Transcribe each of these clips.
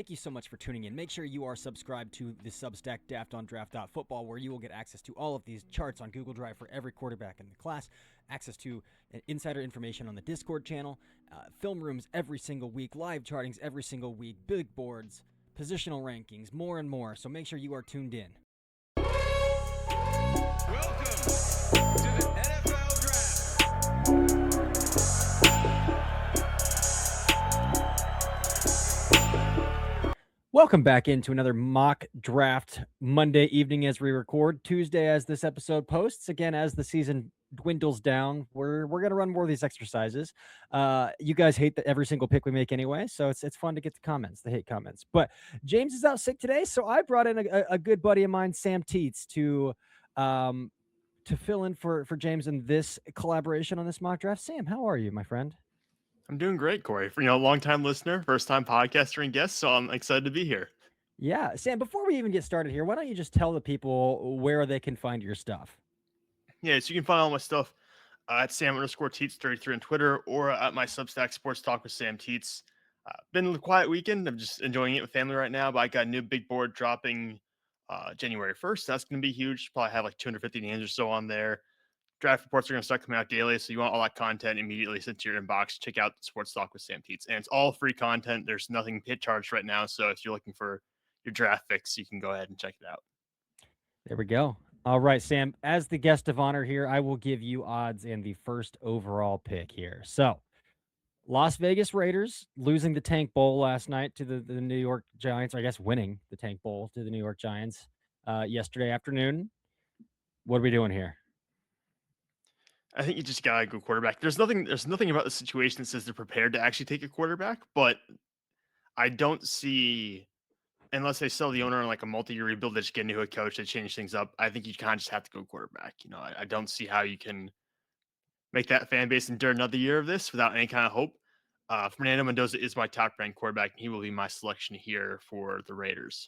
Thank you so much for tuning in. Make sure you are subscribed to the Substack DaftOnDraft.football, where you will get access to all of these charts on Google Drive for every quarterback in the class, access to insider information on the Discord channel, film rooms every single week, live chartings every single week, big boards, positional rankings, more and more. So make sure you are tuned in. Welcome to the NFL Draft. Welcome back into another mock draft Monday evening as we record, Tuesday as this episode posts. Again, as the season dwindles down, we're going to run more of these exercises. You guys hate every single pick we make anyway, so it's fun to get the comments, the hate comments. But James is out sick today, so I brought in a good buddy of mine, Sam Teets, to fill in for James in this collaboration on this mock draft. Sam, how are you, my friend? I'm doing great, Corey. For long-time listener, first-time podcaster and guest, so I'm excited to be here. Yeah, Sam, before we even get started here, why don't you just tell the people where they can find your stuff? Yeah, so you can find all my stuff at Sam_Teets33 on Twitter or at my Substack Sports Talk with Sam Teets. Been a quiet weekend. I'm just enjoying it with family right now, but I got a new big board dropping January 1st. That's going to be huge. Probably have like 250 names or so on there. Draft reports are going to start coming out daily, so you want all that content immediately sent to your inbox. Check out Sports Talk with Sam Teets, and it's all free content. There's nothing hit charged right now, so if you're looking for your draft fix, you can go ahead and check it out. There we go. All right, Sam, as the guest of honor here, I will give you odds and the first overall pick here. So, Las Vegas Raiders losing the Tank Bowl last night to the New York Giants, or I guess winning the Tank Bowl to the New York Giants yesterday afternoon. What are we doing here? I think you just gotta go quarterback. There's nothing about the situation that says they're prepared to actually take a quarterback, but I don't see, unless they sell the owner on like a multi-year rebuild, they just get a new head coach, they change things up. I think you kind of just have to go quarterback. I don't see how you can make that fan base endure another year of this without any kind of hope. Fernando Mendoza is my top ranked quarterback, and he will be my selection here for the Raiders.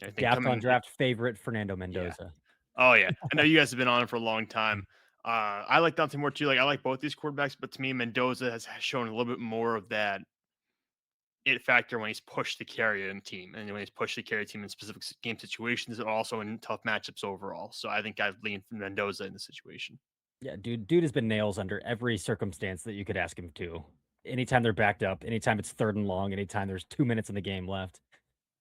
I think Daft on draft favorite Fernando Mendoza. Yeah. Oh yeah, I know you guys have been on him for a long time. I like Dante Moore too. Like I like both these quarterbacks, but to me, Mendoza has shown a little bit more of that it factor when he's pushed to carry a team, and when he's pushed to carry a team in specific game situations, and also in tough matchups overall. So I think I've leaned for Mendoza in the situation. Yeah, dude has been nails under every circumstance that you could ask him to. Anytime they're backed up, anytime it's 3rd and long, anytime there's 2 minutes in the game left.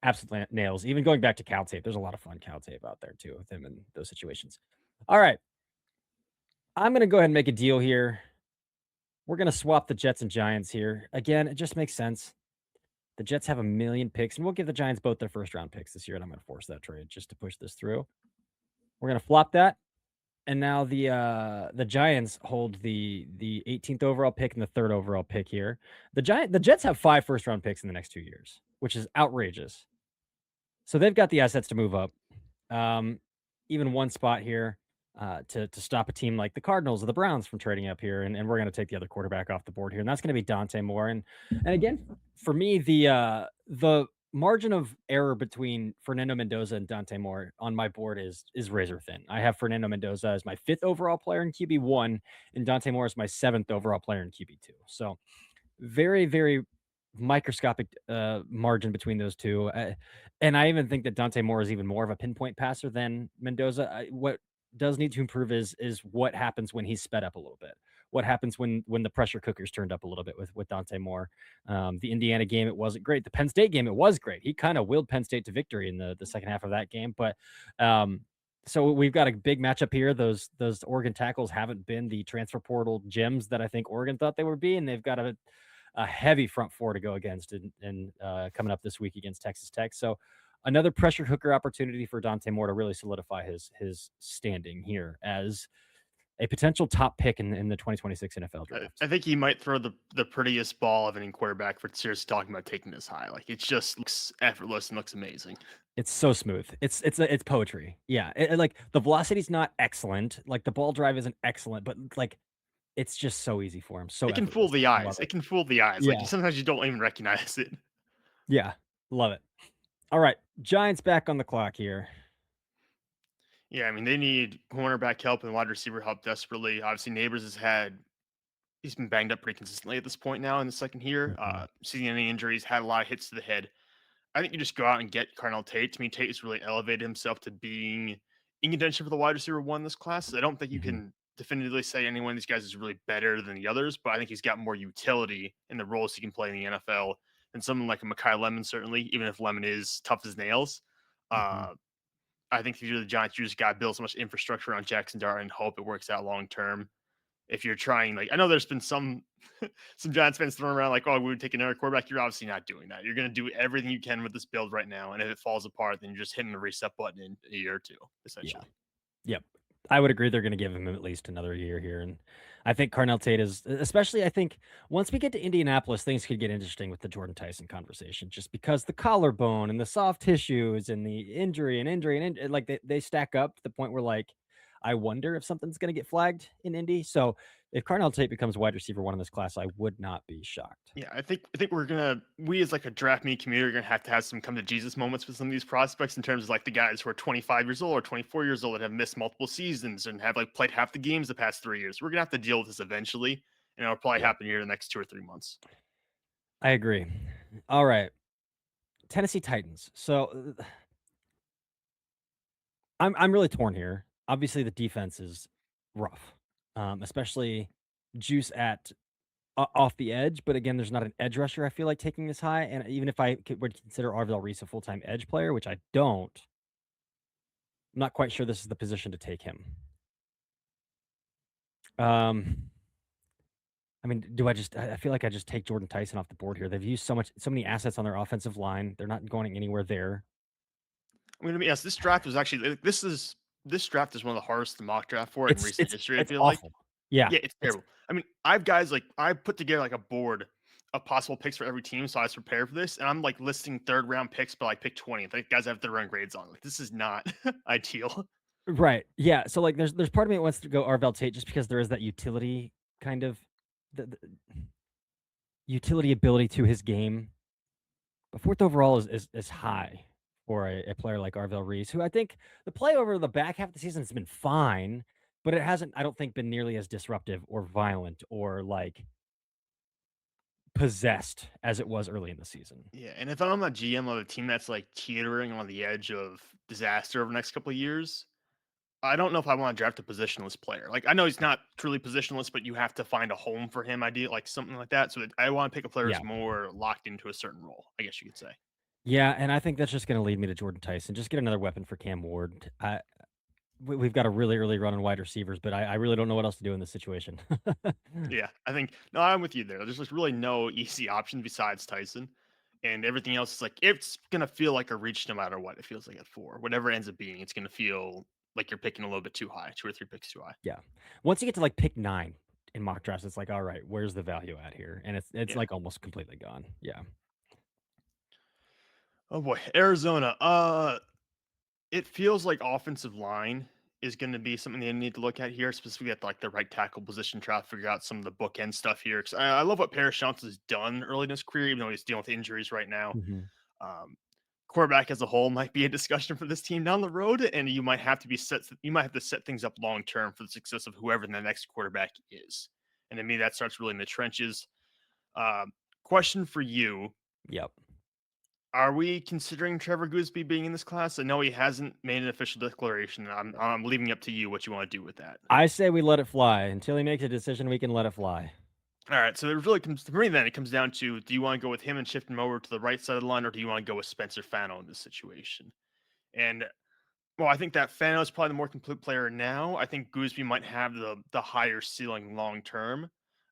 Absolute nails. Even going back to Cal tape, there's a lot of fun Cal tape out there too with him in those situations. All right. I'm going to go ahead and make a deal here. We're going to swap the Jets and Giants here. Again, it just makes sense. The Jets have a million picks, and we'll give the Giants both their first-round picks this year, and I'm going to force that trade just to push this through. We're going to flop that, and now the Giants hold the 18th overall pick and the 3rd overall pick here. The Jets have 5 first-round picks in the next 2 years, which is outrageous. So they've got the assets to move up. Even one spot here to stop a team like the Cardinals or the Browns from trading up here, and we're going to take the other quarterback off the board here, and that's going to be Dante Moore. And again, for me, the margin of error between Fernando Mendoza and Dante Moore on my board is razor thin. I have Fernando Mendoza as my 5th overall player in QB1, and Dante Moore as my 7th overall player in QB2. So very, very microscopic margin between those two. And I even think that Dante Moore is even more of a pinpoint passer than Mendoza. What does need to improve is what happens when he's sped up a little bit. What happens when the pressure cooker's turned up a little bit with Dante Moore. The Indiana game, it wasn't great. The Penn State game, it was great. He kind of willed Penn State to victory in the second half of that game. But so we've got a big matchup here. Those Oregon tackles haven't been the transfer portal gems that I think Oregon thought they would be, and they've got a heavy front four to go against and coming up this week against Texas Tech. So another pressure cooker opportunity for Dante Moore to really solidify his standing here as a potential top pick in the 2026 NFL draft. I think he might throw the prettiest ball of any quarterback for seriously talking about taking this high. Like it just looks effortless and looks amazing. It's so smooth. It's poetry. Yeah. Like the velocity's not excellent. Like the ball drive isn't excellent, but like it's just so easy for him. So it can fool the eyes. It can fool the eyes. Yeah. Like sometimes you don't even recognize it. Yeah. Love it. All right. Giants back on the clock here. Yeah, I mean, they need cornerback help and wide receiver help desperately. Obviously, Neighbors he's been banged up pretty consistently at this point now in the second year. Seeing any injuries, had a lot of hits to the head. I think you just go out and get Carnell Tate. To me, Tate has really elevated himself to being in contention for the wide receiver one in this class. I don't think you Mhm. can definitively say any one of these guys is really better than the others, but I think he's got more utility in the roles he can play in the NFL than someone like a Mekhi Lemon, certainly, even if Lemon is tough as nails. Mhm. Uh, I think if you're the Giants, you just got to build so much infrastructure on Jackson Dart and hope it works out long term. If you're trying, like, I know there's been some some Giants fans throwing around like, oh, we would take another quarterback. You're obviously not doing that. You're going to do everything you can with this build right now, and if it falls apart, then you're just hitting the reset button in a year or two, Yeah. essentially. Yep. I would agree they're gonna give him at least another year here, and I think Carnell Tate is especially I think once we get to Indianapolis, things could get interesting with the Jordan Tyson conversation just because the collarbone and the soft tissues and the injury, like, they stack up to the point where, like, I wonder if something's gonna get flagged in Indy, so if Carnell Tate becomes wide receiver 1 in this class, I would not be shocked. Yeah, I think we as like a draft me community are gonna have some come to Jesus moments with some of these prospects in terms of like the guys who are 25 years old or 24 years old that have missed multiple seasons and have like played half the games the past 3 years. We're gonna have to deal with this eventually, and it'll probably Yeah, happen here in the next 2 or 3 months. I agree. Alright, Tennessee Titans. So, I'm really torn here. Obviously, the defense is rough, especially Juice at off the edge. But again, there's not an edge rusher. I feel like taking this high, and even if would consider Arvell Reese a full time edge player, which I don't, I'm not quite sure this is the position to take him. Um, I mean, do I just? I feel like I just take Jordan Tyson off the board here. They've used so many assets on their offensive line. They're not going anywhere there. I'm gonna be honest. This draft is one of the hardest to mock draft for in It's recent it's history. I it's feel like. awful. Yeah, Yeah, it's it's terrible. I mean, I've guys like I put together like a board of possible picks for every team, so I was prepared for this, and I'm like listing third round picks, but like pick 20. Like guys have third round grades on. Like this is not ideal. right. Yeah. So like there's part of me that wants to go Arvell Tate just because there is that utility kind of the utility ability to his game. But fourth overall is high for a player like Arvell Reese, who I think the play over the back half of the season has been fine, but it hasn't, I don't think, been nearly as disruptive or violent or like possessed as it was early in the season. Yeah, and if I'm a GM of a team that's like teetering on the edge of disaster over the next couple of years, I don't know if I want to draft a positionless player. Like I know he's not truly positionless, but you have to find a home for him. Idea like something like that. So I want to pick a player Yeah. who's more locked into a certain role. I guess you could say. Yeah, and I think that's just going to lead me to Jordan Tyson. Just get another weapon for Cam Ward. We've got a really early run on wide receivers, but I really don't know what else to do in this situation. Yeah, I think no, I'm with you there. There's just really no easy option besides Tyson, and everything else is like it's gonna feel like a reach no matter what. It feels like at four, whatever it ends up being, it's gonna feel like you're picking a little bit too high, 2 or 3 picks too high. Yeah. Once you get to like pick 9 in mock drafts, it's like, all right, where's the value at here? And it's Yeah. like almost completely gone. Yeah. Oh boy, Arizona. It feels like offensive line is going to be something they need to look at here, specifically at like the right tackle position. Try to figure out some of the bookend stuff here. Because I love what Paris Johnson has done early in his career, even though he's dealing with injuries right now. Mhm. Um, Quarterback as a whole might be a discussion for this team down the road, and you might have to be set. You might have to set things up long term for the success of whoever the next quarterback is. And to me, that starts really in the trenches. Um, Question for you: Yep. are we considering Trevor Gooseby being in this class? I know he hasn't made an official declaration. I'm leaving it up to you what you want to do with that. I say we let it fly. Until he makes a decision, we can let it fly. All right, so it really comes for me. Then it comes down to: do you want to go with him and shift him over to the right side of the line, or do you want to go with Spencer Fano in this situation? And well, I think that Fano is probably the more complete player now. I think Gooseby might have the higher ceiling long term.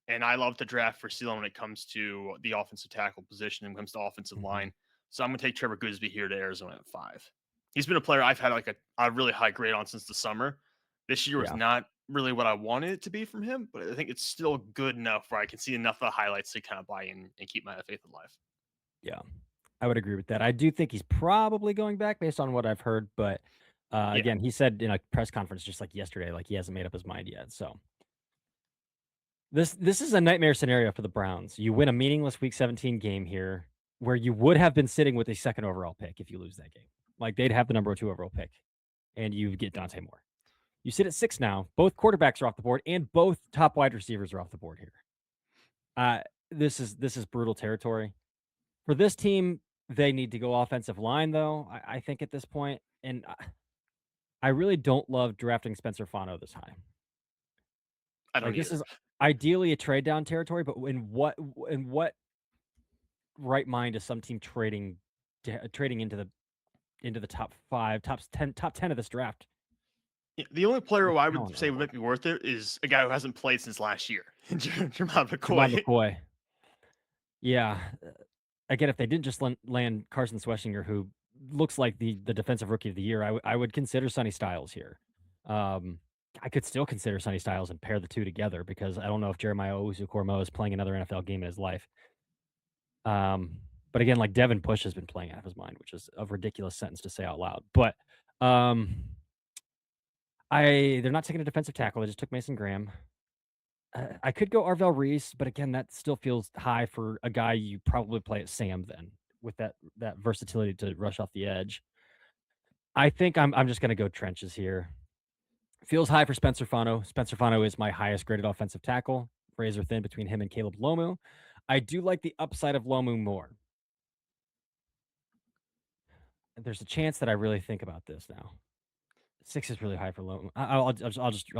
And I love the draft for ceiling when it comes to the offensive tackle position and when it comes to offensive Mhm. line. So I'm gonna take Trevor Gooseby here to Arizona at 5. He's been a player I've had like a really high grade on since the summer. This year was Yeah. not really what I wanted it to be from him, but I think it's still good enough where I can see enough of the highlights to kind of buy in and keep my faith alive. Yeah. I would agree with that. I do think he's probably going back based on what I've heard, but, Yeah. again, he said in a press conference just like yesterday, like, he hasn't made up his mind yet, so this is a nightmare scenario for the Browns. You win a meaningless Week 17 game here where you would have been sitting with a second overall pick if you lose that game. Like, they'd have the number 2 overall pick, and you get Dante Moore. You sit at 6 now, both quarterbacks are off the board, and both top wide receivers are off the board here. Uh, this is brutal territory. For this team, They need to go offensive line, though, I think at this point, and I really don't love drafting Spencer Fano this high. I Like, don't this either. is ideally a trade down territory, but in what right mind is some team trading into the top 5, top 10 of this draft Yeah, the only player with who I would talent say would level? make me worth it is a guy who hasn't played since last year, Jermod Jamal McCoy. McCoy. Yeah, again, if they didn't just land Carson Schwessinger, who looks like the defensive rookie of the year, I would consider Sonny Styles here. Um, I could still consider Sonny Styles and pair the 2 together because I don't know if Jeremiah Owusu-Koramoah is playing another NFL game in his life. Um, but again, like Devin Bush has been playing out of his mind, which is a ridiculous sentence to say out loud. But um, they're not taking a defensive tackle. They just took Mason Graham. I could go Arvell Reese, but again, that still feels high for a guy you probably play at Sam then with that versatility to rush off the edge. I think I'm just gonna go trenches here. Feels high for Spencer Fano. Spencer Fano is my highest graded offensive tackle, razor thin between him and Caleb Lomu. I do like the upside of Lomu more. There's a chance that I really think about this now. 6 is really high for Lomu. I'll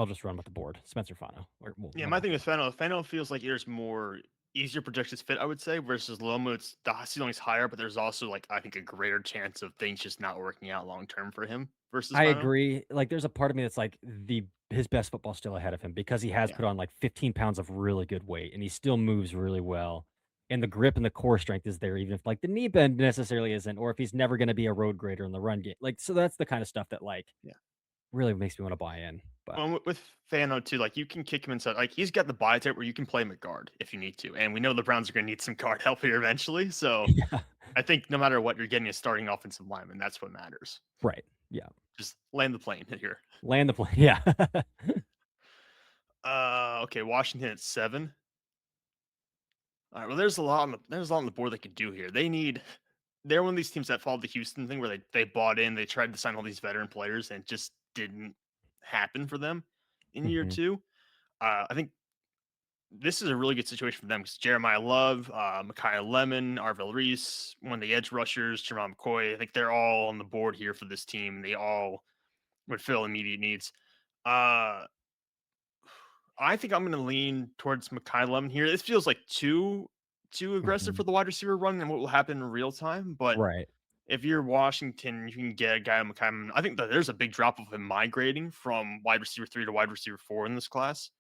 just run with the board. Spencer Fano. Or Yeah, we'll my knock thing it. with Fano feels like there's more easier projections fit, I would say, versus Lomo. It's the ceiling's higher, but there's also like I think a greater chance of things just not working out long term for him versus I Fano. agree. Like, there's a part of me that's like his best football's still ahead of him because he has Yeah, put on like 15 pounds of really good weight and he still moves really well. And the grip and the core strength is there, even if like the knee bend necessarily isn't, or if he's never going to be a road grader in the run game. Like, so that's the kind of stuff that like yeah. really makes me want to buy in. But Well, with Fano too, like you can kick him inside. Like he's got the body type where you can play him at guard if you need to, and we know the Browns are going to need some guard help here eventually. So yeah, I think no matter what, you're getting a starting offensive lineman. That's what matters. right. Yeah. Just land the plane here. Land the plane. Yeah. Okay, Washington at 7. All right. Well, there's a lot on the board they could do here. They're one of these teams that followed the Houston thing where they bought in, they tried to sign all these veteran players, and it just didn't happen for them in year Mhm. 2. I think this is a really good situation for them because Jeremiah Love, Micaiah Lemon, Arvell Reese, one of the edge rushers, Jerome McCoy. I think they're all on the board here for this team. They all would fill immediate needs. Uh, I think I'm going to lean towards Micaiah Lemon here. This feels like too aggressive for Mhm. the wide receiver run and what will happen in real time. But Right. if you're Washington, you can get a guy like Micaiah Lemon. I think that there's a big drop of him migrating from wide receiver 3 to wide receiver 4 in this class.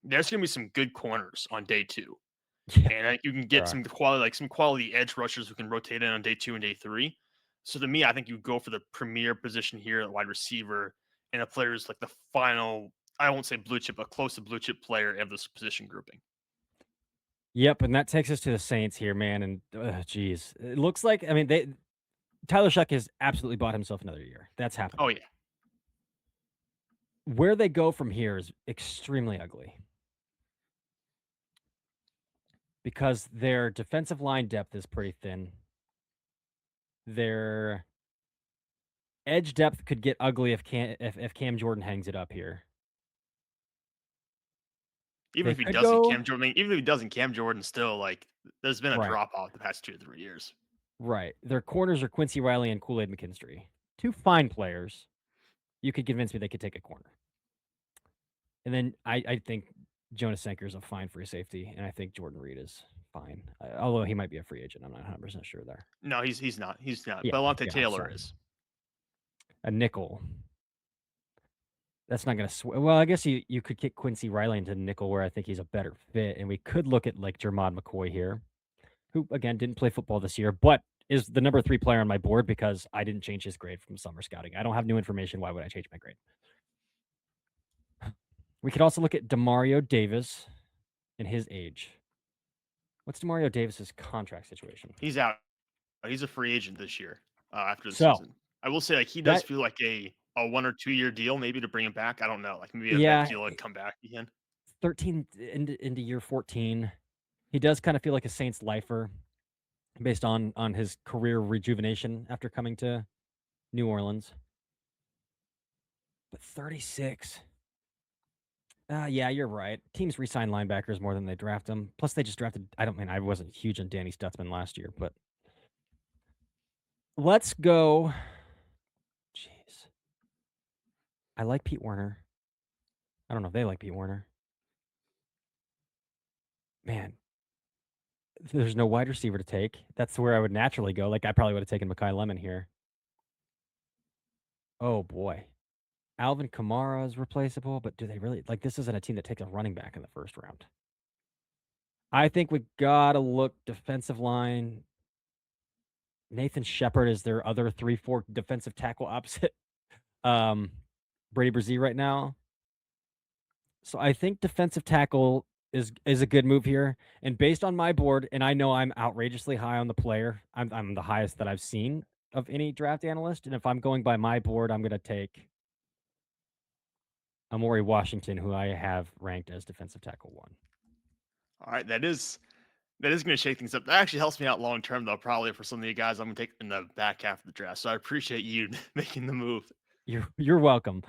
There's going to be some good corners on day 2. Yeah. And I think you can There get are. some quality edge rushers who can rotate in on day 2 and day 3. So to me, I think you go for the premier position here at wide receiver, and a player is like the final. I won't say blue chip, but close to blue chip player of this position grouping. Yep, and that takes us to the Saints here, man. And geez, it looks like I mean they Tyler Shuck has absolutely bought himself another year. That's Oh happening. yeah, Where they go from here is extremely ugly because their defensive line depth is pretty thin. Their edge depth could get ugly if Cam Jordan hangs it up here. even They if he could doesn't, go Cam Jordan. I mean, even if he doesn't, Cam Jordan still like. There's been a right, drop off the past 2 to 3 years. right. Their corners are Quincy Riley and Kool Aid McKinstry, two fine players. You could convince me they could take a corner, and then I think Jonas Sanker is a fine free safety, and I think Jordan Reed is fine. Although he might be a free agent, I'm not 100% sure there. No, he's not. He's not. Yeah, Belante yeah. Taylor So is. a nickel. That's not gonna well, I guess you could kick Quincy Riley into nickel where I think he's a better fit, and we could look at, like, Jermod McCoy here, who, again, didn't play football this year, but is the number 3 player on my board because I didn't change his grade from summer scouting. I don't have new information, why would I change my grade? We could also look at Demario Davis and his age. What's Demario Davis's contract situation? He's out. He's a free agent this year after the So, season. I will say, like he does that feel like a 1 or 2 year deal, maybe to bring him back. I don't know, like maybe a vet yeah, deal would come back again. 13 into year 14. He does kinda feel like a Saints lifer based on his career rejuvenation after coming to New Orleans. But 36. Yeah, you're right. Teams re-sign linebackers more than they draft them. Plus, they just drafted. I don't mean I wasn't huge on Danny Stutzman last year, but Let's go. Jeez. I like Pete Werner. I don't know if they like Pete Werner. Man, there's no wide receiver to take. That's where I would naturally go. Like, I probably would have taken Mekhi Lemon here. Oh, boy. Alvin Kamara is replaceable, but do they really like this isn't a team that takes a running back in the first round. I think we gotta look defensive line. Nathan Shepard is their other 3-4 defensive tackle opposite um Brady Brzee right now. So I think defensive tackle is a good move here. And based on my board, and I know I'm outrageously high on the player. I'm the highest that I've seen of any draft analyst. And if I'm going by my board, I'm gonna take Amori Washington, who I have ranked as defensive tackle 1. All right, that is going to shake things up. That actually helps me out long term, though, probably for some of the guys I'm going to take in the back half of the draft. So I appreciate you making the move. You're welcome.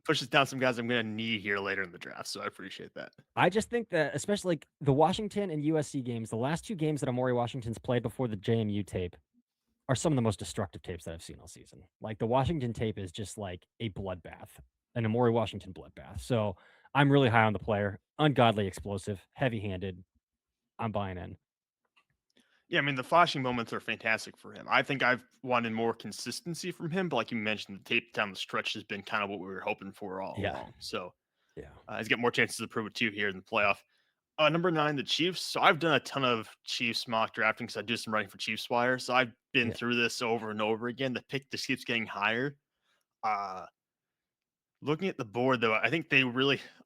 Pushes down some guys I'm going to need here later in the draft. So I appreciate that. I just think that especially like the Washington and USC games, the last 2 games that Amori Washington's played before the JMU tape are some of the most destructive tapes that I've seen all season. Like the Washington tape is just like a bloodbath, an Amori Washington bloodbath. So I'm really high on the player, ungodly explosive, heavy-handed. I'm buying in. Yeah, I mean, the flashing moments are fantastic for him. I think I've wanted more consistency from him, but like you mentioned, the tape down the stretch has been kind of what we were hoping for all Yeah. along. So Yeah. he's got more chances to prove it too here in the playoff. Number 9, the Chiefs. So I've done a ton of Chiefs mock drafting because I do some writing for Chiefs Wire. So I've been Yeah. through this over and over again. The pick just keeps getting higher. Uh, Looking at the board, though, I think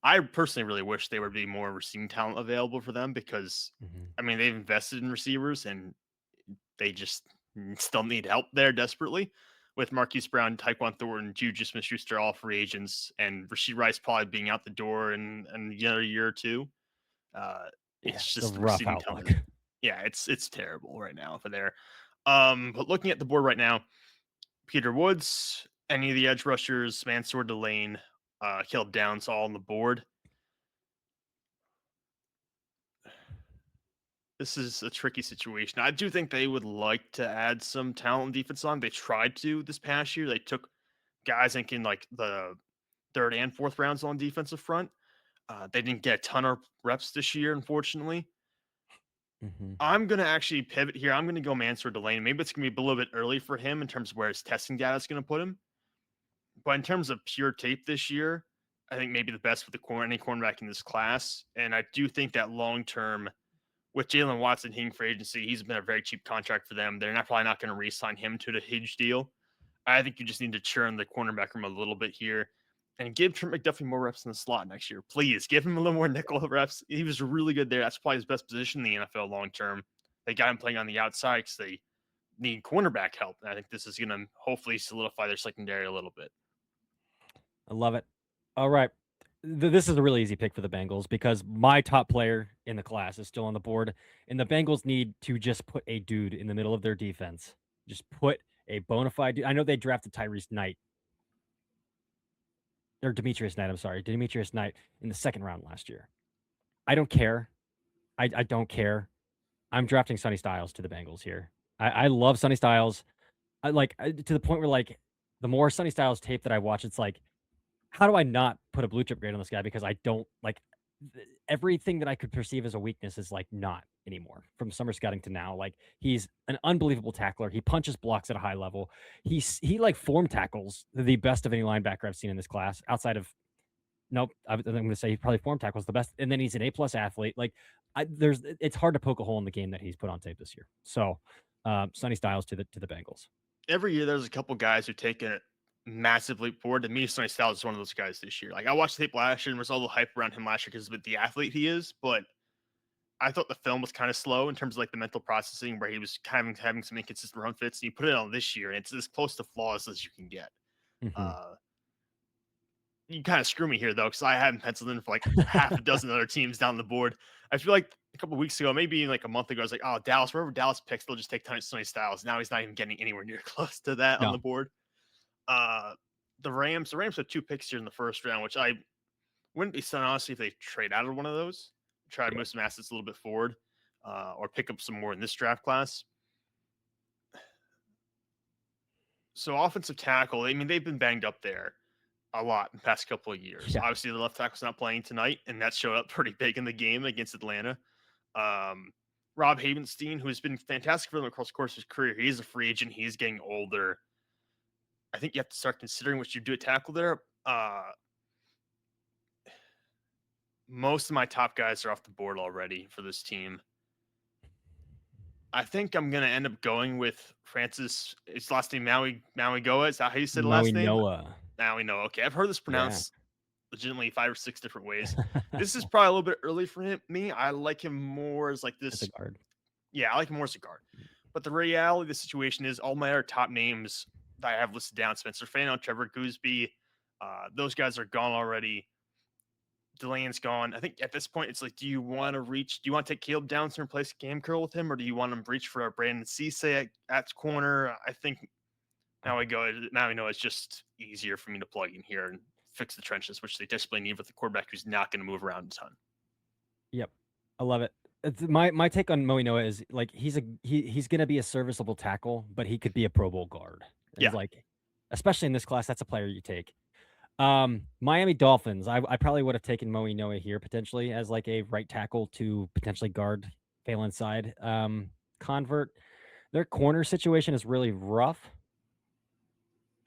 I personally really wish there would be more receiving talent available for them because, Mhm. I mean, they've invested in receivers and they just still need help there desperately with Marquise Brown, Tyquan Thornton, Juju Smith-Schuster, all free agents, and Rasheed Rice probably being out the door in another year or two. Uh, Yeah, it's it's a just the rough receiving outlook. talent. Yeah, it's terrible right now for there. But looking at the board right now, Peter Woods, any of the edge rushers, Mansour Delane, Caleb Downs, all on the board. This is a tricky situation. I do think they would like to add some talent on defense line. They tried to this past year. They took guys thinking like the third and fourth rounds on defensive front. They didn't get a ton of reps this year, unfortunately. Mhm. I'm gonna actually pivot here. I'm gonna go Mansour Delane. Maybe it's gonna be a little bit early for him in terms of where his testing data is gonna put him. But in terms of pure tape this year, I think maybe the best with any cornerback in this class. And I do think that long term, with Jalen Watson hitting for agency, he's been a very cheap contract for them. They're probably not going to re-sign him to the huge deal. I think you just need to churn the cornerback room a little bit here and give Trent McDuffie more reps in the slot next year. Please give him a little more nickel reps. He was really good there. That's probably his best position in the NFL long term. They got him playing on the outside because they need cornerback help. And I think this is going to hopefully solidify their secondary a little bit. I love it. All right. This is a really easy pick for the Bengals because my top player in the class is still on the board, and the Bengals need to just put a dude in the middle of their defense. Just put a bona fide dude. I know they drafted Tyrese Knight or Demetrius Knight. I'm sorry, Demetrius Knight in the second round last year. I don't care. I don't care. I'm drafting Sonny Styles to the Bengals here. I love Sonny Styles. To the point where like the more Sonny Styles tape that I watch, it's like how do I not put a blue chip grade on this guy? Because I don't like everything that I could perceive as a weakness is like not anymore from summer scouting to now. Like he's an unbelievable tackler. He punches blocks at a high level. He like form tackles the best of any linebacker I've seen in this class outside of nope. I'm going to say he probably form tackles the best. And then he's an A+ athlete. Like it's hard to poke a hole in the game that he's put on tape this year. So Sonny Styles to the Bengals. Every year, there's a couple guys who take a massive leap forward. To me, Sonny Styles is one of those guys this year. Like I watched the tape last year and there's all the hype around him last year because of the athlete he is, but I thought the film was kind of slow in terms of like the mental processing where he was kind of having some inconsistent run fits. And you put it on this year, and it's as close to flawless as you can get. Hmm. Uh, you kind of screw me here though, because I had him penciled in for like half a dozen other teams down the board. I feel like a couple weeks ago, maybe like a month ago, I was like, oh, Dallas, wherever Dallas picks, they'll just take Sonny Styles. Now he's not even getting anywhere near close to that on the No. board. Uh, the Rams have 2 picks here in the first round, which I wouldn't be stunned honestly if they trade out of one of those, try to Yeah. move some assets a little bit forward, or pick up some more in this draft class. So offensive tackle, I mean, they've been banged up there a lot in the past couple of years. Yeah. Obviously, the left tackle's not playing tonight, and that showed up pretty big in the game against Atlanta. Um, Rob Havenstein, who has been fantastic for them across the course of his career, he's a free agent. He's getting older. I think you have to start considering what you do at tackle there. Most of my top guys are off the board already for this team. I think I'm gonna end up going with Francis. His last name Maui Goa. Is that how you say the Maui last name? Noah. Maui Noah. Okay, I've heard this Yeah. pronounced legitimately 5 or 6 different ways. This is probably a little bit early for me. I like him more as like As a this. guard. Yeah, I like him more as a guard. But the reality of the situation is all my other top names that I have listed down: Spencer Fano, Trevor Gooseby. Those guys are gone already. Delaney's gone. I think at this point, it's like, do you want to take Caleb Downs and replace Cam Curl with him, or do you want to reach for a Brandon Cisse at corner? I think now we know it's just easier for me to plug in here and fix the trenches, which they desperately need with a quarterback who's not going to move around a ton. Yep. I love it. My take on Maui Noah is like he's gonna be a serviceable tackle, but he could be a Pro Bowl guard. Yeah. And like, especially in this class, that's a player you take. Miami Dolphins. I probably would have taken Maui Noah here potentially as like a right tackle to potentially guard Phelan's side. Convert. Their corner situation is really rough.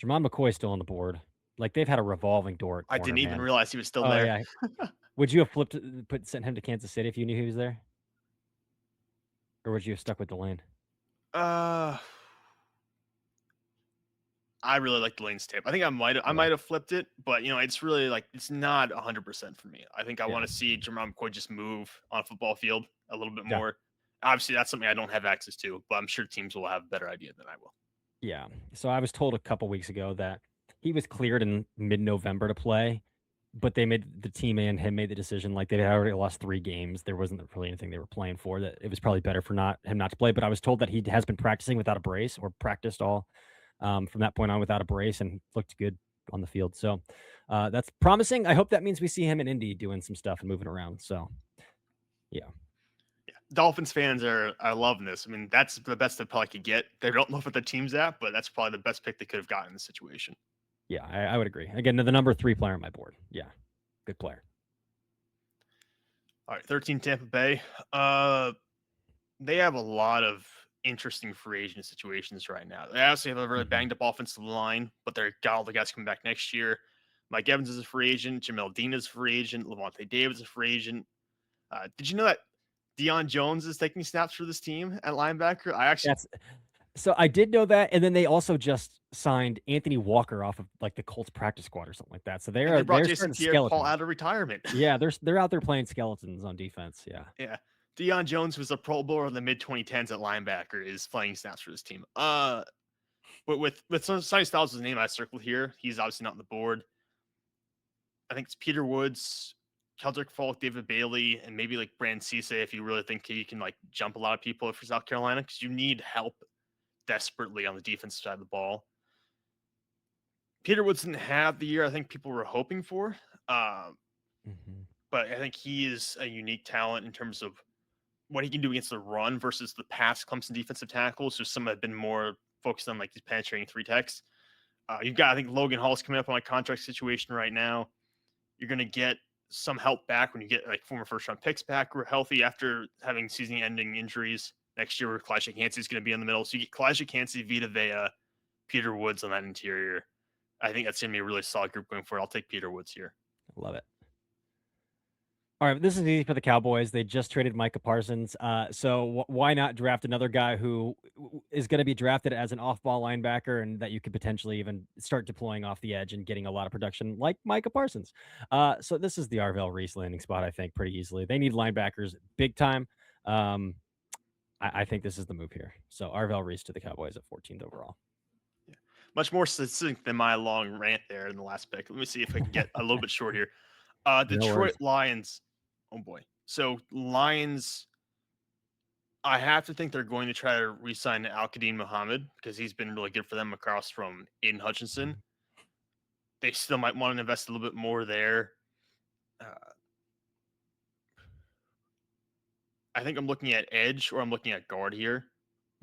Jermon McCoy's still on the board. Like they've had a revolving door at I corner, didn't even man. realize he was still Oh there. yeah. Would you have sent him to Kansas City if you knew he was there? Or would you have stuck with Delane? uh, I really like Delane's tape. I think I Yeah. might have flipped it, but it's really like it's not 100% for me. I think I Yeah. want to see Jermon McCoy just move on a football field a little bit Yeah. more. Obviously, that's something I don't have access to, but I'm sure teams will have a better idea than I will. Yeah. So I was told a couple weeks ago that he was cleared in mid-November to play, but the team and him made the decision like they had already lost 3 games. There wasn't really anything they were playing for, that it was probably better for him not to play. But I was told that he has been practicing without a brace, or practiced all from that point on without a brace, and looked good on the field. So that's promising. I hope that means we see him in Indy doing some stuff and moving around. So yeah. Yeah, Dolphins fans are loving this. I mean, that's the best they probably could get. They don't know what the team's at, but that's probably the best pick they could have gotten in the situation. Yeah, I would agree. Again, the number 3 player on my board. Yeah, good player. All right, 13 Tampa Bay. They have a lot of interesting free agent situations right now. They also have a really banged up offensive line, but they're got all the guys coming back next year. Mike Evans is a free agent. Jamel Dean is a free agent. Levante David is a free agent. Did you know that Deion Jones is taking snaps for this team at linebacker? So I did know that, and then they also just signed Anthony Walker off of like the Colts practice squad or something like that. So and they brought they're Jason starting Pierre-Paul skeletons. out of retirement. Yeah, they're out there playing skeletons on defense. Yeah. Yeah. Deion Jones was a Pro Bowler in the mid 2010s at linebacker, is playing snaps for this team. But with Sonny Styles' name I circled here, he's obviously not on the board. I think it's Peter Woods, Keldrick Falk, David Bailey, and maybe like Brandon Cisse if you really think he can like jump a lot of people for South Carolina, because you need help desperately on the defensive side of the ball. Peter Woods didn't have the year I think people were hoping for, but I think he is a unique talent in terms of what he can do against the run versus the pass Clemson defensive tackles, who some have been more focused on like these penetrating 3 techs. You've got, I think, Logan Hall's coming up on a contract situation right now. You're going to get some help back when you get like former first round picks back who are healthy after having season ending injuries next year, where Kalijah Kancey is going to be in the middle. So you get Kalijah Kancey, Vita Vea, Peter Woods on that interior. I think that's going to be a really solid group going forward. I'll take Peter Woods here. Love it. All right, this is easy for the Cowboys. They just traded Micah Parsons. So why not draft another guy who is going to be drafted as an off-ball linebacker, and that you could potentially even start deploying off the edge and getting a lot of production like Micah Parsons? So this is the Arvell Reese landing spot, I think, pretty easily. They need linebackers big time. I think this is the move here. So Arvell Reese to the Cowboys at 14th overall. Yeah. Much more succinct than my long rant there in the last pick. Let me see if I can get a little bit short here. Detroit Lions. Oh boy. So Lions, I have to think they're going to try to re-sign Al-Qadim Muhammad because he's been really good for them across from Aiden Hutchinson. They still might want to invest a little bit more there. I think I'm looking at edge or I'm looking at guard here.